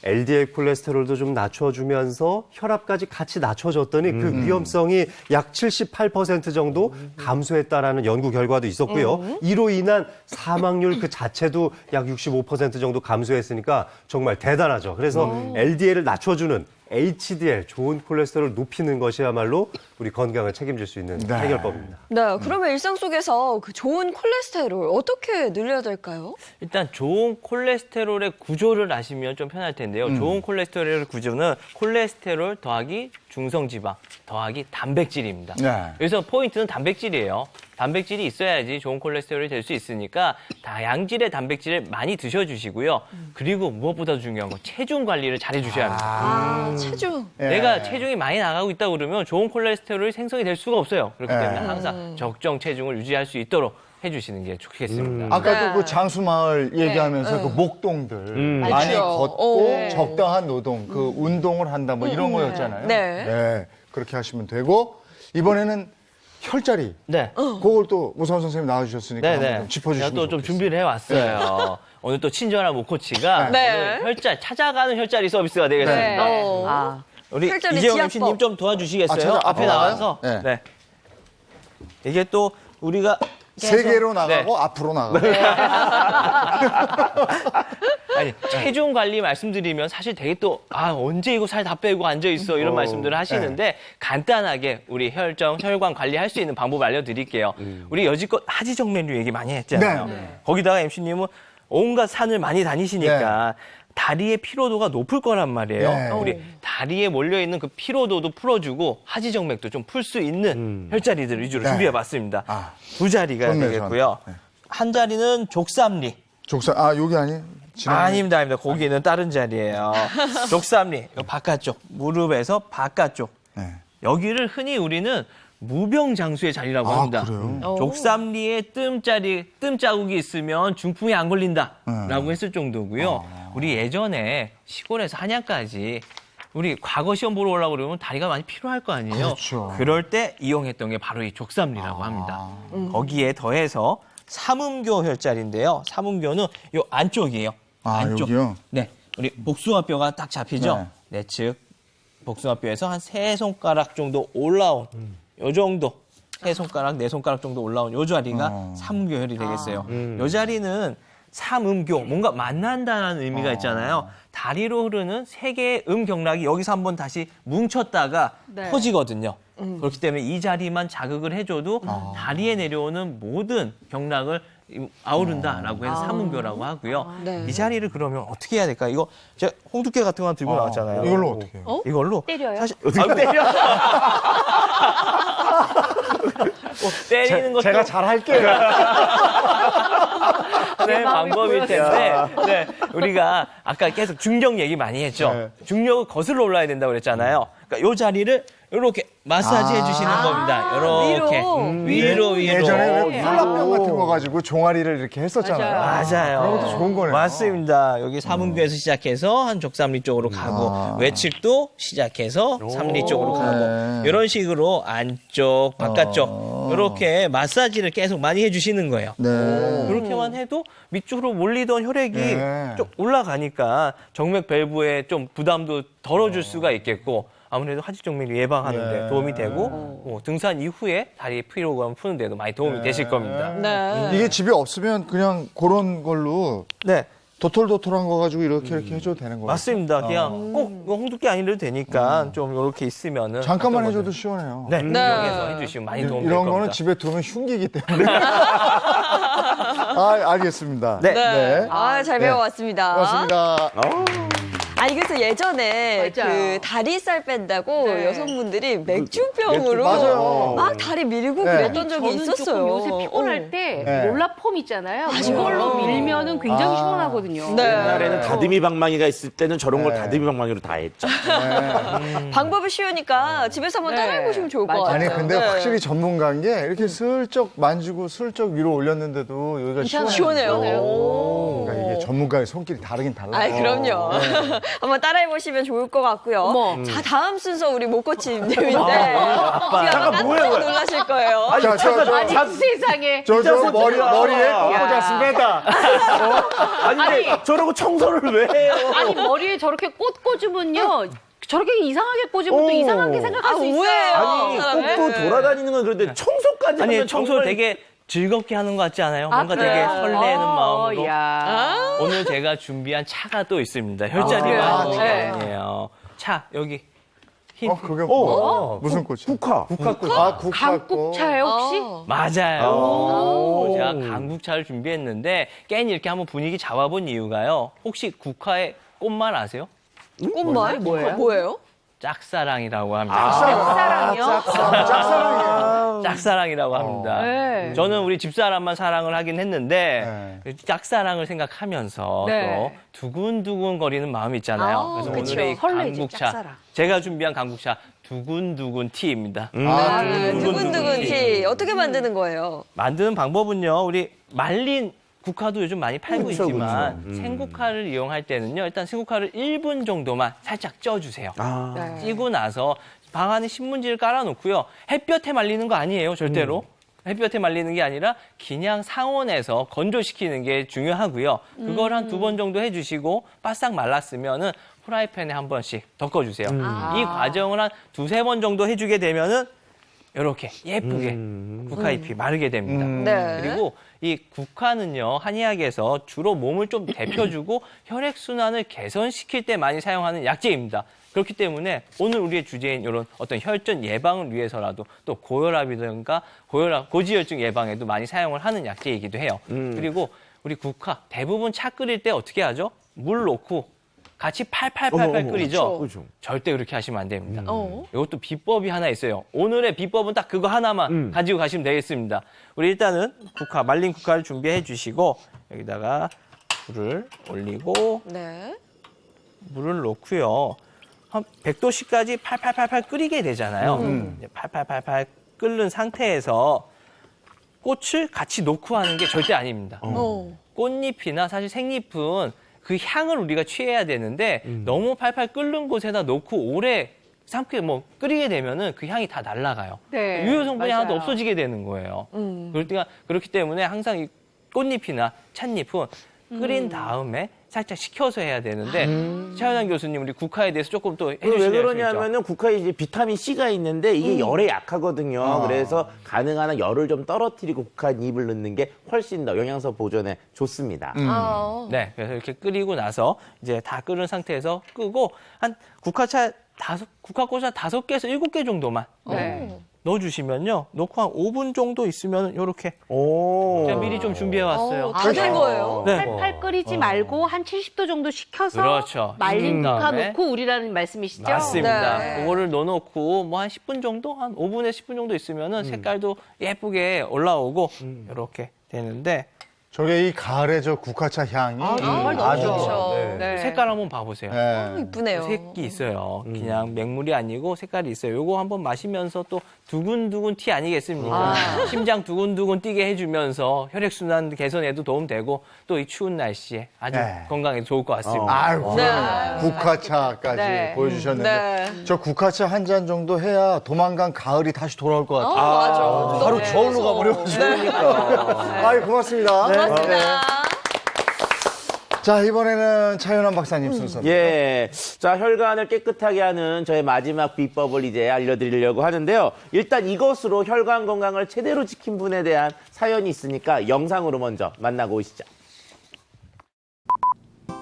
LDL 콜레스테롤도 좀 낮춰주면서 혈압까지 같이 낮춰줬더니 그 위험성이 약 78% 정도 감소했다라는 연구 결과도 있었고요. 이로 인한 사망률 그 자체도 약 65% 정도 감소했으니까 정말 대단하죠. 그래서 LDL을 낮춰주는 HDL, 좋은 콜레스테롤을 높이는 것이야말로 우리 건강을 책임질 수 있는 해결법입니다. 네. 그러면 일상 속에서 그 좋은 콜레스테롤 어떻게 늘려야 될까요? 일단 좋은 콜레스테롤의 구조를 아시면 좀 편할 텐데요. 좋은 콜레스테롤의 구조는 콜레스테롤 더하기 중성지방 더하기 단백질입니다. 네. 그래서 포인트는 단백질이에요. 단백질이 있어야지 좋은 콜레스테롤이 될 수 있으니까 다양질의 단백질을 많이 드셔주시고요. 그리고 무엇보다 중요한 건 체중 관리를 잘 해주셔야 합니다. 체중. 내가 체중이 많이 나가고 있다 그러면 좋은 콜레스테롤이 생성이 될 수가 없어요. 그렇기 때문에 항상 적정 체중을 유지할 수 있도록 해주시는 게 좋겠습니다. 아까도 그 장수마을 얘기하면서 그 목동들 많이 그렇죠. 걷고 적당한 노동, 그 운동을 한다 뭐 이런 거였잖아요. 네. 그렇게 하시면 되고 이번에는 혈자리. 네. 그걸 또 우선 선생님 나와주셨으니까 한번 좀 짚어주시면 제가 또 좀 좋겠습니다. 준비를 해왔어요. 오늘 또 친절한 모코치가 네. 오늘 찾아가는 혈자리 서비스가 되겠습니다. 네. 우리 혈자리 이재용 지압법. MC님 좀 도와주시겠어요? 아, 앞에 나와요? 나와서. 네. 네. 이게 또 우리가 세계로 나가고 앞으로 나가고. 아니, 체중 관리 말씀드리면 사실 되게 또, 언제 이거 살 다 빼고 앉아있어. 이런 말씀들을 하시는데 간단하게 우리 혈관 관리할 수 있는 방법 알려드릴게요. 우리 여지껏 하지정맥류 얘기 많이 했잖아요. 거기다가 MC님은 온갖 산을 많이 다니시니까 다리의 피로도가 높을 거란 말이에요. 우리 다리에 몰려있는 그 피로도도 풀어주고 하지정맥도 좀 풀 수 있는 혈자리들 위주로 준비해봤습니다. 두 자리가 좋네요, 되겠고요. 한 자리는 족삼리. 여기 아니에요? 아닙니다. 거기는 다른 자리예요. 족삼리, 요 바깥쪽, 무릎에서 바깥쪽. 여기를 흔히 우리는 무병장수의 자리라고 합니다. 그래요? 족삼리에 뜸 자국이 있으면 중풍에 안 걸린다라고 했을 정도고요. 우리 예전에 시골에서 한양까지 우리 과거 시험 보러 오려고 그러면 다리가 많이 필요할 거 아니에요. 그렇죠. 그럴 때 이용했던 게 바로 이 족삼리라고 합니다. 거기에 더해서 삼음교 혈자리인데요. 삼음교는 요 안쪽이에요. 안쪽. 여기요? 네, 우리 복숭아뼈가 딱 잡히죠. 내측 복숭아뼈에서 한 3손가락 정도 올라온 요 정도. 3손가락, 4손가락 정도 올라온 요 자리가 삼음교혈이 되겠어요. 요 자리는 삼음교, 뭔가 만난다는 의미가 있잖아요. 다리로 흐르는 3개의 음경락이 여기서 한번 다시 뭉쳤다가 퍼지거든요. 그렇기 때문에 이 자리만 자극을 해줘도 다리에 내려오는 모든 경락을 아우른다라고 해서 삼음교라고 하고요. 이 자리를 그러면 어떻게 해야 될까요? 이거 제가 홍두깨 같은 거 하나 들고 나왔잖아요. 이걸로 어떻게 해요? 이걸로 때려요? 사실 때려. 때리는 것도 제가 잘 할게요. 네, 방법일 텐데, 우리가 아까 계속 중력 얘기 많이 했죠. 중력을 거슬러 올라야 된다고 그랬잖아요. 그러니까 이 자리를 이렇게 마사지 해주시는 겁니다. 이렇게 위로. 예전에 왜 콜라병 같은 거 가지고 종아리를 이렇게 했었잖아요. 맞아요. 그런 것도 좋은 거네요. 맞습니다. 여기 삼음교에서 시작해서 한 족삼리 쪽으로 가고 외측도 시작해서 삼리 쪽으로 가고 이런 식으로 안쪽, 바깥쪽 이렇게 마사지를 계속 많이 해주시는 거예요. 그렇게만 해도 밑쪽으로 몰리던 혈액이 좀 올라가니까 정맥 밸브에 좀 부담도 덜어줄 수가 있겠고 아무래도 하지정맥류 예방하는 데 도움이 되고 등산 이후에 다리 피로감 푸는 데도 많이 도움이 되실 겁니다. 이게 집에 없으면 그냥 그런 걸로 도톨도톨한 거 가지고 이렇게 해줘도 되는 거예요. 맞습니다. 그냥 꼭 홍두깨 아니래도 되니까 좀 이렇게 있으면은 잠깐만 해줘도 시원해요. 이용해서 해주시면 많이 도움이 될 이런 겁니다. 거는 집에 두면 흉기이기 때문에. 알겠습니다. 잘 배워왔습니다. 고맙습니다. 그래서 예전에 맞아요. 그 다리살 뺀다고 여성분들이 맥주병으로 맞아요. 막 다리 밀고 그랬던 적이 저는 있었어요. 조금 요새 피곤할 때 롤라폼 있잖아요. 맞아요. 그걸로 밀면은 굉장히 시원하거든요. 옛날에는 다듬이 방망이가 있을 때는 저런 걸 다듬이 방망이로 다 했죠. 방법이 쉬우니까 집에서 한번 따라해보시면 좋을 것 맞아요. 같아요. 아니 근데 확실히 전문가인 게 이렇게 슬쩍 만지고 슬쩍 위로 올렸는데도 여기가 시원해요. 그러니까 이게 전문가의 손길이 다르긴 달라요. 그럼요. 한번 따라해보시면 좋을 것 같고요. 어머. 자, 다음 순서 우리 모코치님인데 깜짝 놀라실 거예요. 아니 세상에. 저 머리에 꽂았습니다. 아니, 저러고 청소를 왜 해요? 아니 머리에 저렇게 꽃 꽂으면요. 저렇게 이상하게 꽂으면 또 이상하게 생각할 수 있어요. 오해예요. 아니, 꼭 돌아다니는 건 그런데 청소까지 하면 청소를 정말... 되게 즐겁게 하는 것 같지 않아요? 뭔가 되게 그래요? 설레는 마음으로. 야. 오늘 제가 준비한 차가 또 있습니다. 혈자리가 하는 게 아니에요. 차, 여기. 그게 무슨 꽃이? 국화꽃. 강국차예요 혹시? 맞아요. 제가 강국차를 준비했는데 깬 이렇게 한번 분위기 잡아본 이유가요. 혹시 국화의 꽃말 아세요? 꽃말? 뭐예요? 짝사랑이라고 합니다. 짝사랑이요? 짝사랑이에요. 짝사랑이라고 합니다. 네. 저는 우리 집사람만 사랑을 하긴 했는데 짝사랑을 생각하면서 또 두근두근 거리는 마음이 있잖아요. 그래서 그쵸. 오늘의 이 설레지, 강국차, 짝사랑. 제가 준비한 강국차 두근두근 티입니다. 두근두근 티. 어떻게 만드는 거예요? 만드는 방법은요. 우리 말린 국화도 요즘 많이 팔고 있지만 생국화를 이용할 때는요. 일단 생국화를 1분 정도만 살짝 쪄주세요. 찌고 나서 방 안에 신문지를 깔아놓고요. 햇볕에 말리는 거 아니에요. 절대로. 햇볕에 말리는 게 아니라 그냥 상온에서 건조시키는 게 중요하고요. 그걸 한 2번 정도 해주시고 바싹 말랐으면은 프라이팬에 한 번씩 덮어주세요. 이 과정을 한 2-3번 정도 해주게 되면은 이렇게 예쁘게 국화잎이 마르게 됩니다. 네. 그리고 이 국화는요, 한의학에서 주로 몸을 좀 데펴주고 혈액순환을 개선시킬 때 많이 사용하는 약재입니다. 그렇기 때문에 오늘 우리의 주제인 이런 어떤 혈전 예방을 위해서라도 또 고혈압이든가 고지혈증 예방에도 많이 사용을 하는 약재이기도 해요. 그리고 우리 국화 대부분 차 끓일 때 어떻게 하죠? 물 넣고 같이 팔팔 끓이죠? 그렇죠. 절대 그렇게 하시면 안 됩니다. 이것도 비법이 하나 있어요. 오늘의 비법은 딱 그거 하나만 가지고 가시면 되겠습니다. 우리 일단은 국화, 말린 국화를 준비해 주시고 여기다가 불을 올리고 네. 물을 넣고요. 한 100도씨까지 팔팔 끓이게 되잖아요. 이제 팔팔 끓는 상태에서 꽃을 같이 넣고 하는 게 절대 아닙니다. 꽃잎이나 사실 생잎은 그 향을 우리가 취해야 되는데 너무 팔팔 끓는 곳에다 넣고 오래 삶게 끓이게 되면은 그 향이 다 날아가요. 네, 유효 성분이 맞아요. 하나도 없어지게 되는 거예요. 그렇기 때문에 항상 이 꽃잎이나 찻잎은 끓인 다음에 살짝 식혀서 해야 되는데 차윤환 교수님 우리 국화에 대해서 조금 또 왜 해주시면 그러냐면은 국화에 이제 비타민 C가 있는데 이게 열에 약하거든요. 그래서 가능한 한 열을 좀 떨어뜨리고 국화잎을 넣는 게 훨씬 더 영양소 보존에 좋습니다. 네, 그래서 이렇게 끓이고 나서 이제 다 끓은 상태에서 끄고 한 국화꽃 한 5개에서 7개 정도만 네. 넣어주시면요. 넣고 한 5분 정도 있으면 이렇게 오. 제가 미리 좀 준비해 왔어요. 다 된 거예요? 네. 팔팔 끓이지 말고 한 70도 정도 식혀서 그렇죠. 말린 국화 다음에. 넣고 우리라는 말씀이시죠? 맞습니다. 네. 그거를 넣어놓고 뭐 한 10분 정도, 한 5분에서 10분 정도 있으면은 색깔도 예쁘게 올라오고 이렇게 되는데 저게 이 가을에 저 국화차 향이 정말 너무 좋죠. 네. 색깔 한번 봐보세요. 네. 이쁘네요. 색이 있어요. 그냥 맹물이 아니고 색깔이 있어요. 요거 한번 마시면서 또 두근두근 티 아니겠습니까? 심장 두근두근 뛰게 해주면서 혈액순환 개선에도 도움되고 또 이 추운 날씨에 아주 네. 건강에 좋을 것 같습니다. 아이고, 국화차까지 네. 보여주셨는데 네. 저 국화차 한 잔 정도 해야 도망간 가을이 다시 돌아올 것 같아요. 맞아. 하루 겨울로 가버려가지고. 아이 고맙습니다. 고맙습니다. 자 이번에는 차윤환 박사님 순서입니다. 예. 자, 혈관을 깨끗하게 하는 저의 마지막 비법을 이제 알려드리려고 하는데요. 일단 이것으로 혈관 건강을 제대로 지킨 분에 대한 사연이 있으니까 영상으로 먼저 만나고 오시죠.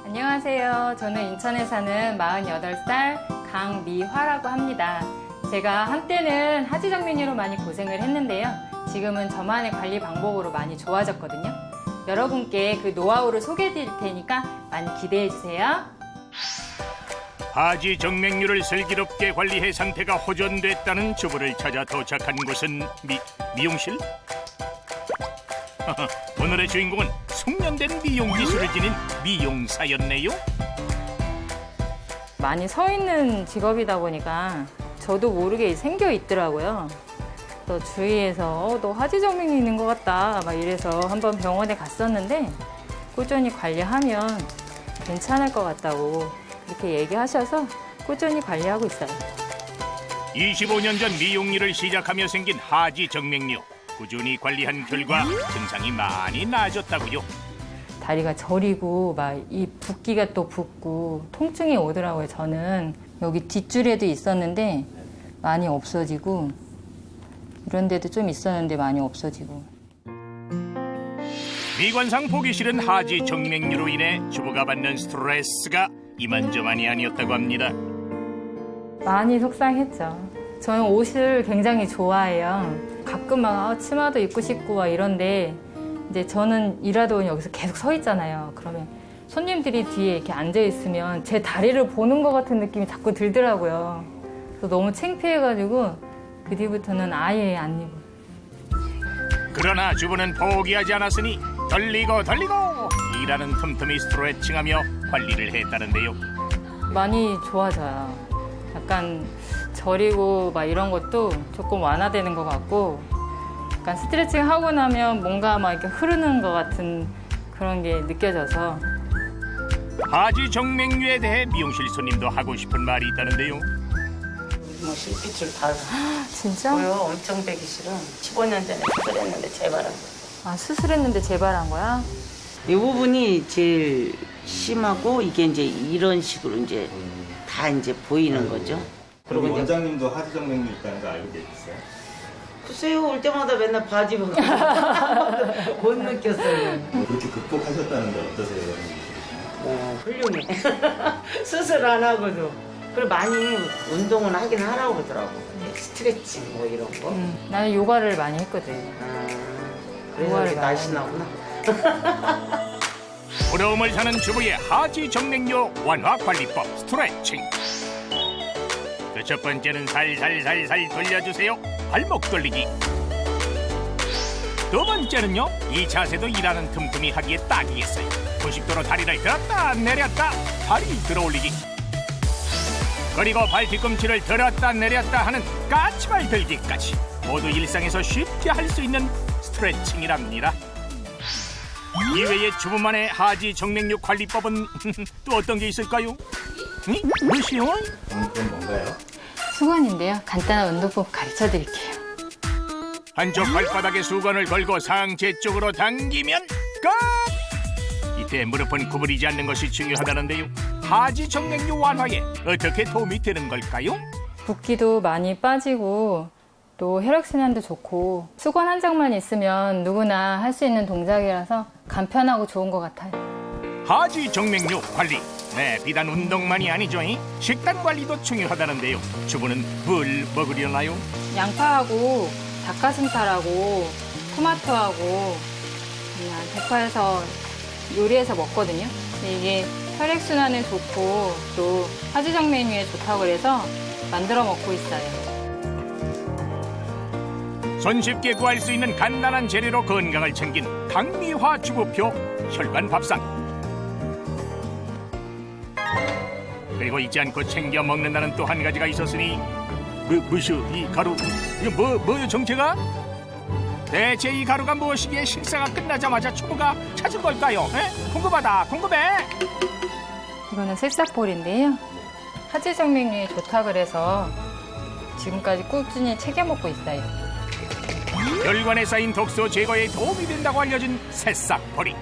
안녕하세요. 저는 인천에 사는 48살 강미화라고 합니다. 제가 한때는 하지정맥류로 많이 고생을 했는데요. 지금은 저만의 관리 방법으로 많이 좋아졌거든요. 여러분께 그 노하우를 소개해 드릴 테니까 많이 기대해 주세요. 하지 정맥류를 슬기롭게 관리해 상태가 호전됐다는 주부를 찾아 도착한 곳은 미용실? 오늘의 주인공은 숙련된 미용 기술을 지닌 미용사였네요. 많이 서 있는 직업이다 보니까 저도 모르게 생겨 있더라고요. 또 주위에서 너 하지정맥류 있는 것 같다 막 이래서 한번 병원에 갔었는데 꾸준히 관리하면 괜찮을 것 같다고 그렇게 얘기하셔서 꾸준히 관리하고 있어요. 25년 전 미용 일을 시작하며 생긴 하지 정맥류. 꾸준히 관리한 결과 증상이 많이 나아졌다고요. 다리가 저리고 막 이 붓기가 또 붓고 통증이 오더라고요. 저는 여기 뒷줄에도 있었는데 많이 없어지고 이런 데도 좀 있었는데 많이 없어지고. 미관상 보기 싫은 하지 정맥류로 인해 주부가 받는 스트레스가 이만저만이 아니었다고 합니다. 많이 속상했죠. 저는 옷을 굉장히 좋아해요. 가끔 막 치마도 입고 싶고 막 이런데 이제 저는 일하다 보니 여기서 계속 서 있잖아요. 그러면 손님들이 뒤에 이렇게 앉아 있으면 제 다리를 보는 것 같은 느낌이 자꾸 들더라고요. 그래서 너무 창피해가지고 그 뒤부터는 아예 안 입어요. 그러나 주부는 포기하지 않았으니 덜리고 일하는 틈틈이 스트레칭하며 관리를 했다는데요. 많이 좋아져요. 약간 저리고 막 이런 것도 조금 완화되는 것 같고 약간 스트레칭 하고 나면 뭔가 막 이렇게 흐르는 것 같은 그런 게 느껴져서. 하지 정맥류에 대해 미용실 손님도 하고 싶은 말이 있다는데요. 뭐 실핏줄 다 진짜? 보여. 엄청 배기 싫어. 15년 전에 수술했는데 재발한 거. 아, 수술했는데 재발한 거야? 이 부분이 제일 심하고 이게 이제 이런 식으로 이제 다 이제 보이는 거죠. 그리고 원장님도 하지정맥류 있다는 거 알고 계셨어요? 글쎄요, 올 때마다 맨날 바지 벗고 못 느꼈어요. 그렇게 극복하셨다는데 어떠세요? 훌륭해. 수술 안 하고도. 그리고 많이 운동은 하긴 하라고 그러더라고. 스트레칭 뭐 이런 거. 나는 요가를 많이 했거든. 그래서 이렇게 날씬하구나. 부러움을 사는 주부의 하지 정맥류 완화 관리법 스트레칭. 그 첫 번째는 살살살살 돌려주세요. 발목 돌리기. 두 번째는요, 이 자세도 일하는 틈틈이 하기에 딱이겠어요. 90도로 다리를 들었다 내렸다 다리 들어올리기. 그리고 발 뒤꿈치를 들었다 내렸다 하는 까치발 들기까지 모두 일상에서 쉽게 할 수 있는 스트레칭이랍니다. 이외에 주부만의 하지 정맥류 관리법은 또 어떤 게 있을까요? 무엇이요? 그건 뭔가요? 수건인데요. 간단한 운동법 가르쳐 드릴게요. 한쪽 발바닥에 수건을 걸고 상체 쪽으로 당기면 끝! 이때 무릎은 구부리지 않는 것이 중요하다는데요. 하지 정맥류 완화에 어떻게 도움이 되는 걸까요? 붓기도 많이 빠지고 또 혈액순환도 좋고 수건 한 장만 있으면 누구나 할 수 있는 동작이라서 간편하고 좋은 것 같아요. 하지 정맥류 관리. 네, 비단 운동만이 아니죠. 식단 관리도 중요하다는데요. 주부는 뭘 먹으려나요? 양파하고 닭가슴살하고 토마토하고 그냥 대파해서 요리해서 먹거든요. 근데 이게 혈액순환에 좋고 또 하지정맥류에 좋다고 그래서 만들어 먹고 있어요. 손쉽게 구할 수 있는 간단한 재료로 건강을 챙긴 강미화 주부표 혈관 밥상. 그리고 잊지 않고 챙겨 먹는다는 또 한 가지가 있었으니 무엇이요? 이 가루 이거 뭐요 정체가? 대체 이 가루가 무엇이기에 식사가 끝나자마자 주부가 찾은 걸까요? 궁금하다 궁금해. 이거는 새싹볼인데요. 하지정맥류에 좋다 그래서 지금까지 꾸준히 챙겨 먹고 있어요. 혈관에 쌓인 독소 제거에 도움이 된다고 알려진 새싹보리.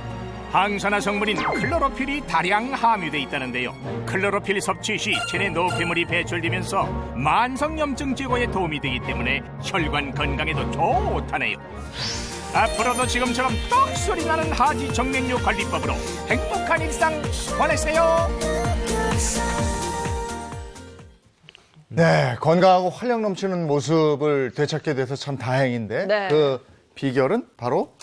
항산화 성분인 클로로필이 다량 함유돼 있다는데요. 클로로필 섭취 시 체내 노폐물이 배출되면서 만성염증 제거에 도움이 되기 때문에 혈관 건강에도 좋다네요. 앞으로도 지금처럼 떡소리 나는 하지 정맥류 관리법으로 행복한 일상 보내세요. 네, 건강하고 활력 넘치는 모습을 되찾게 돼서 참 다행인데 네. 그 비결은 바로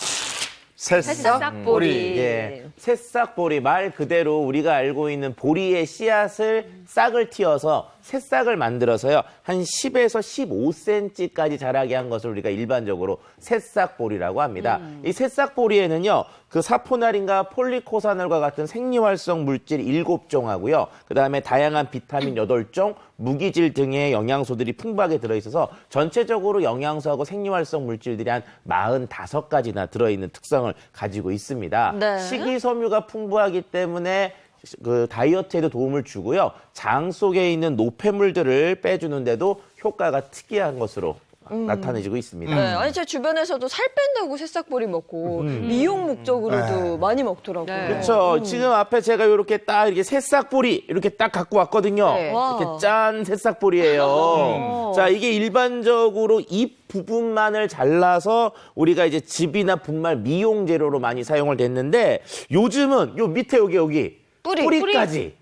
새싹보리. 예, 새싹보리 말 그대로 우리가 알고 있는 보리의 씨앗을 싹을 틔어서 새싹을 만들어서요. 한 10에서 15cm까지 자라게 한 것을 우리가 일반적으로 새싹보리라고 합니다. 이 새싹보리에는요. 그 사포날인과 폴리코사놀과 같은 생리활성 물질 7종하고요. 그다음에 다양한 비타민 8종, 무기질 등의 영양소들이 풍부하게 들어있어서 전체적으로 영양소하고 생리활성 물질들이 한 45가지나 들어있는 특성을 가지고 있습니다. 네. 식이섬유가 풍부하기 때문에 그 다이어트에도 도움을 주고요. 장 속에 있는 노폐물들을 빼주는데도 효과가 특이한 것으로 나타내지고 있습니다. 네, 아니 제 주변에서도 살 뺀다고 새싹보리 먹고 미용 목적으로도 많이 먹더라고요. 네. 그렇죠. 지금 앞에 제가 이렇게 딱 이렇게 새싹보리 이렇게 딱 갖고 왔거든요. 네. 이렇게 짠 새싹보리예요. 자, 이게 일반적으로 잎 부분만을 잘라서 우리가 이제 집이나 분말 미용 재료로 많이 사용을 됐는데 요즘은 요 밑에 여기 뿌리까지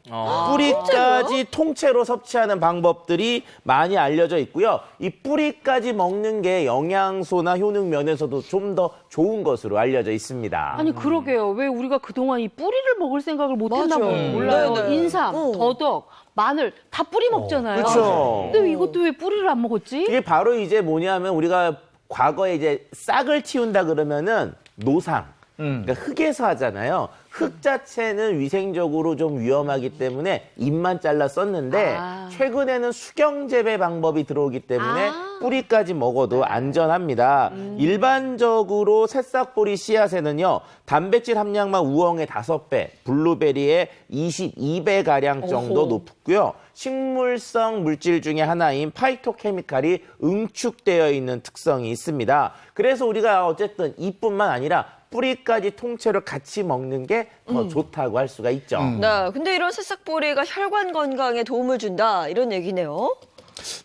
뿌리까지 통째로 섭취하는 방법들이 많이 알려져 있고요. 이 뿌리까지 먹는 게 영양소나 효능 면에서도 좀 더 좋은 것으로 알려져 있습니다. 아니 그러게요. 왜 우리가 그동안 이 뿌리를 먹을 생각을 못했나 맞아요. 몰라요. 네네. 인삼, 더덕, 마늘 다 뿌리 먹잖아요. 그렇죠. 근데 왜 이것도 왜 뿌리를 안 먹었지? 이게 바로 이제 뭐냐면 우리가 과거에 이제 싹을 틔운다 그러면은 노상, 그러니까 흙에서 하잖아요. 흙 자체는 위생적으로 좀 위험하기 때문에 잎만 잘라 썼는데 최근에는 수경 재배 방법이 들어오기 때문에 뿌리까지 먹어도 안전합니다. 일반적으로 새싹보리 씨앗에는요. 단백질 함량만 우엉의 5배, 블루베리의 22배 가량 정도 높고요. 식물성 물질 중에 하나인 파이토케미칼이 응축되어 있는 특성이 있습니다. 그래서 우리가 어쨌든 잎뿐만 아니라 뿌리까지 통째로 같이 먹는 게 더 좋다고 할 수가 있죠. 네, 근데 이런 새싹보리가 혈관 건강에 도움을 준다 이런 얘기네요.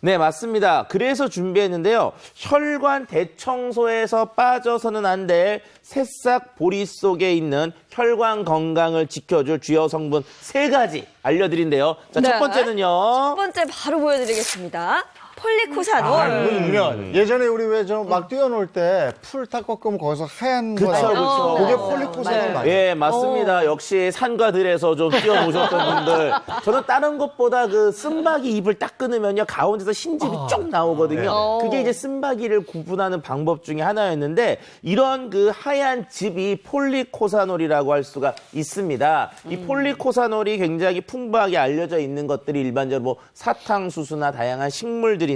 네, 맞습니다. 그래서 준비했는데요. 혈관 대청소에서 빠져서는 안 될 새싹 보리 속에 있는 혈관 건강을 지켜줄 주요 성분 3가지 알려드린대요. 자, 네. 첫 번째는요. 첫 번째 바로 보여드리겠습니다. 폴리코사놀. 그거 유명. 예전에 우리 왜 저 막 뛰어놀 때 풀 딱 꺾으면 거기서 하얀 거 그쵸, 나와요. 그쵸. 그게 폴리코사놀 맞아요. 예, 맞습니다. 역시 산과 들에서 좀 뛰어노셨던 분들. 저는 다른 것보다 그 쓴바귀 잎을 딱 끊으면요. 가운데서 흰즙이 쭉 나오거든요. 그게 이제 쓴바귀를 구분하는 방법 중에 하나였는데 이런 그 하얀 즙이 폴리코사놀이라고 할 수가 있습니다. 이 폴리코사놀이 굉장히 풍부하게 알려져 있는 것들이 일반적으로 뭐 사탕수수나 다양한 식물들인데요.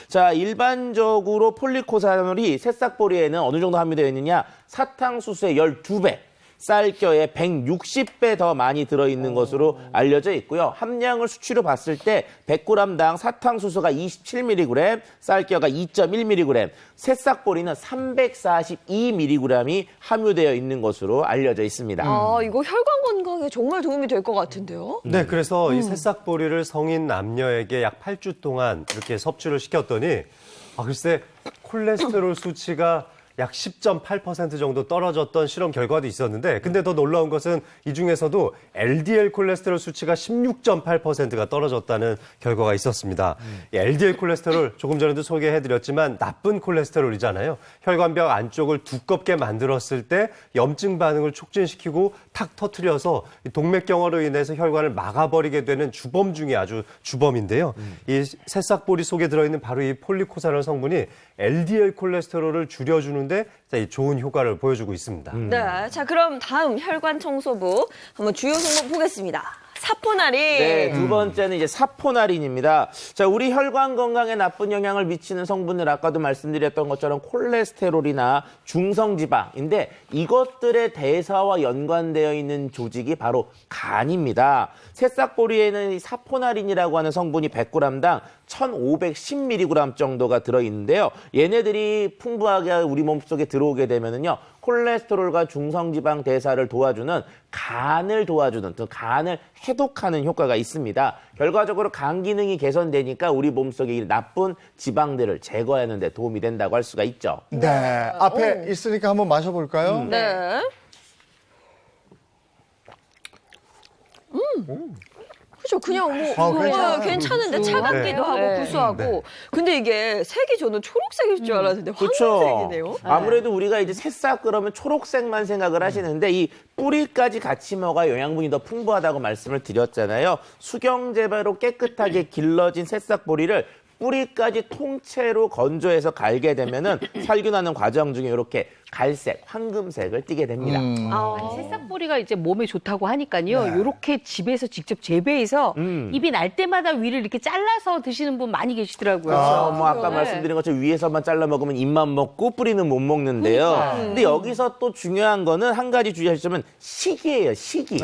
자, 일반적으로 폴리코사놀이 새싹보리에는 어느 정도 함유되어 있느냐? 사탕수수의 12배. 쌀겨에 160배 더 많이 들어있는 것으로 알려져 있고요. 함량을 수치로 봤을 때 100g당 사탕수수가 27mg, 쌀겨가 2.1mg, 새싹보리는 342mg이 함유되어 있는 것으로 알려져 있습니다. 이거 혈관 건강에 정말 도움이 될 것 같은데요? 네, 그래서 이 새싹보리를 성인 남녀에게 약 8주 동안 이렇게 섭취를 시켰더니 글쎄 콜레스테롤 수치가 약 10.8% 정도 떨어졌던 실험 결과도 있었는데 근데 더 놀라운 것은 이 중에서도 LDL 콜레스테롤 수치가 16.8%가 떨어졌다는 결과가 있었습니다. 이 LDL 콜레스테롤 조금 전에도 소개해드렸지만 나쁜 콜레스테롤이잖아요. 혈관벽 안쪽을 두껍게 만들었을 때 염증 반응을 촉진시키고 탁 터트려서 동맥경화로 인해서 혈관을 막아버리게 되는 주범 중에 아주 주범인데요. 이 새싹보리 속에 들어있는 바로 이 폴리코사놀 성분이 LDL 콜레스테롤을 줄여주는데 이 좋은 효과를 보여주고 있습니다. 네. 자, 그럼 다음 혈관 청소부 한번 주요 성분 보겠습니다. 사포나린. 네, 두 번째는 이제 사포나린입니다. 자, 우리 혈관 건강에 나쁜 영향을 미치는 성분들 아까도 말씀드렸던 것처럼 콜레스테롤이나 중성지방인데 이것들의 대사와 연관되어 있는 조직이 바로 간입니다. 새싹보리에는 이 사포나린이라고 하는 성분이 100g당 1,510mg 정도가 들어있는데요. 얘네들이 풍부하게 우리 몸속에 들어오게 되면은요. 콜레스테롤과 중성지방 대사를 도와주는 간을 도와주는 또 간을 해독하는 효과가 있습니다. 결과적으로 간 기능이 개선되니까 우리 몸속에 이 나쁜 지방들을 제거하는 데 도움이 된다고 할 수가 있죠. 네. 앞에 있으니까 한번 마셔볼까요? 네. 그죠? 그냥 뭐 괜찮은데 차갑기도 하고 구수하고. 근데 이게 색이 저는 초록색일 줄 알았는데 황금색이네요. 아무래도 우리가 이제 새싹 그러면 초록색만 생각을 하시는데 이 뿌리까지 같이 먹어야 영양분이 더 풍부하다고 말씀을 드렸잖아요. 수경재배로 깨끗하게 길러진 새싹보리를 뿌리까지 통째로 건조해서 갈게 되면은 살균하는 과정 중에 이렇게 갈색, 황금색을 띠게 됩니다. 새싹보리가 이제 몸에 좋다고 하니까요. 이렇게 집에서 직접 재배해서 입이 날 때마다 위를 이렇게 잘라서 드시는 분 많이 계시더라고요. 뭐 아까 말씀드린 것처럼 위에서만 잘라 먹으면 입만 먹고 뿌리는 못 먹는데요. 근데 여기서 또 중요한 거는 한 가지 주의하시면 시기예요, 시기.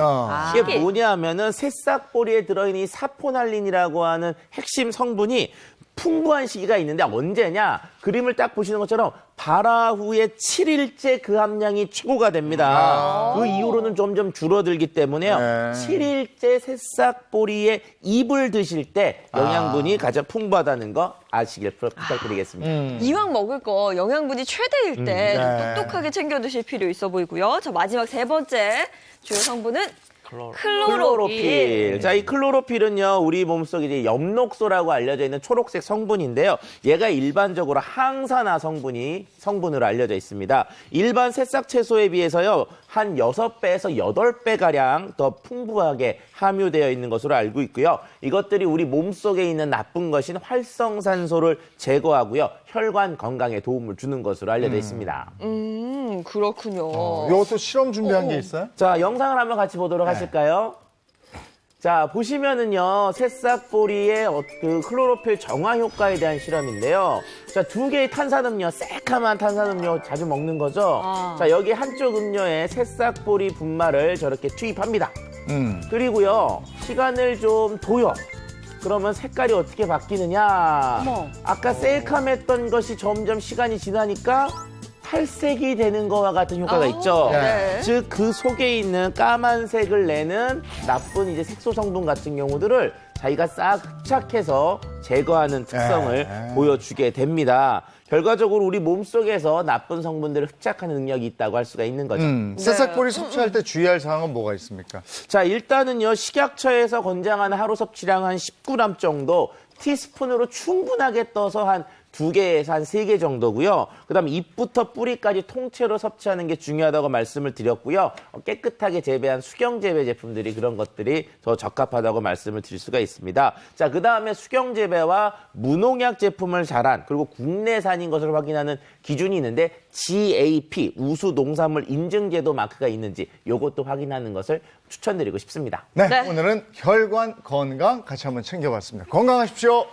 이게 뭐냐면은 새싹보리에 들어있는 이 사포날린이라고 하는 핵심 성분이 풍부한 시기가 있는데 언제냐? 그림을 딱 보시는 것처럼 발화 후에 7일째 그 함량이 최고가 됩니다. 그 이후로는 점점 줄어들기 때문에요. 7일째 새싹보리에 잎을 드실 때 영양분이 가장 풍부하다는 거 아시길 부탁드리겠습니다. 이왕 먹을 거 영양분이 최대일 때 좀 똑똑하게 챙겨 드실 필요 있어 보이고요. 자, 마지막 세 번째 주요 성분은 클로로필. 자, 이 클로로필은요, 우리 몸속에 이제 엽록소라고 알려져 있는 초록색 성분인데요. 얘가 일반적으로 항산화 성분으로 알려져 있습니다. 일반 새싹 채소에 비해서요, 한 6배에서 8배가량 더 풍부하게 함유되어 있는 것으로 알고 있고요. 이것들이 우리 몸속에 있는 나쁜 것인 활성산소를 제거하고요. 혈관 건강에 도움을 주는 것으로 알려져 있습니다. 그렇군요. 이것도 실험 준비한 게 있어요? 자, 영상을 한번 같이 보도록 하실까요? 자, 보시면은요, 새싹보리의 그 클로로필 정화 효과에 대한 실험인데요. 자, 2개의 탄산음료, 새카만 탄산음료 자주 먹는 거죠. 자, 여기 한쪽 음료에 새싹보리 분말을 저렇게 투입합니다. 그리고요, 시간을 좀 둬요. 그러면 색깔이 어떻게 바뀌느냐? 아까 셀캄했던 것이 점점 시간이 지나니까 탈색이 되는 것과 같은 효과가 있죠. 즉 그 속에 있는 까만색을 내는 나쁜 이제 색소 성분 같은 경우들을 자기가 싹 흡착해서 제거하는 특성을 네. 보여주게 됩니다. 결과적으로 우리 몸속에서 나쁜 성분들을 흡착하는 능력이 있다고 할 수가 있는 거죠. 새싹보리 섭취할 때 주의할 사항은 뭐가 있습니까? 자, 일단은요, 식약처에서 권장하는 하루 섭취량 한 19g 정도, 티스푼으로 충분하게 떠서 한 2개에서 한 3개 정도고요. 그다음 잎부터 뿌리까지 통째로 섭취하는 게 중요하다고 말씀을 드렸고요. 깨끗하게 재배한 수경 재배 제품들이 그런 것들이 더 적합하다고 말씀을 드릴 수가 있습니다. 자, 그다음에 수경 재배와 무농약 제품을 잘한 그리고 국내산인 것을 확인하는 기준이 있는데 GAP 우수 농산물 인증제도 마크가 있는지 이것도 확인하는 것을 추천드리고 싶습니다. 네, 오늘은 혈관 건강 같이 한번 챙겨봤습니다. 건강하십시오.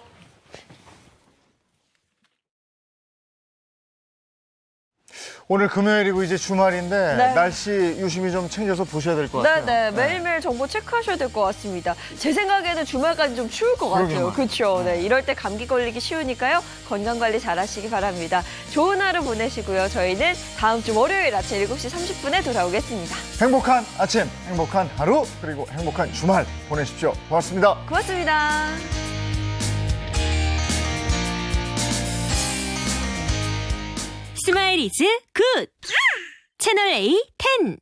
오늘 금요일이고 이제 주말인데 네. 날씨 유심히 좀 챙겨서 보셔야 될 것 같아요. 네, 매일매일 정보 체크하셔야 될 것 같습니다. 제 생각에는 주말까지 좀 추울 것 같아요. 그렇죠. 네, 이럴 때 감기 걸리기 쉬우니까요. 건강관리 잘 하시기 바랍니다. 좋은 하루 보내시고요. 저희는 다음 주 월요일 아침 7시 30분에 돌아오겠습니다. 행복한 아침, 행복한 하루, 그리고 행복한 주말 보내십시오. 고맙습니다. 고맙습니다. 스마일 이즈 굿! 채널 A 10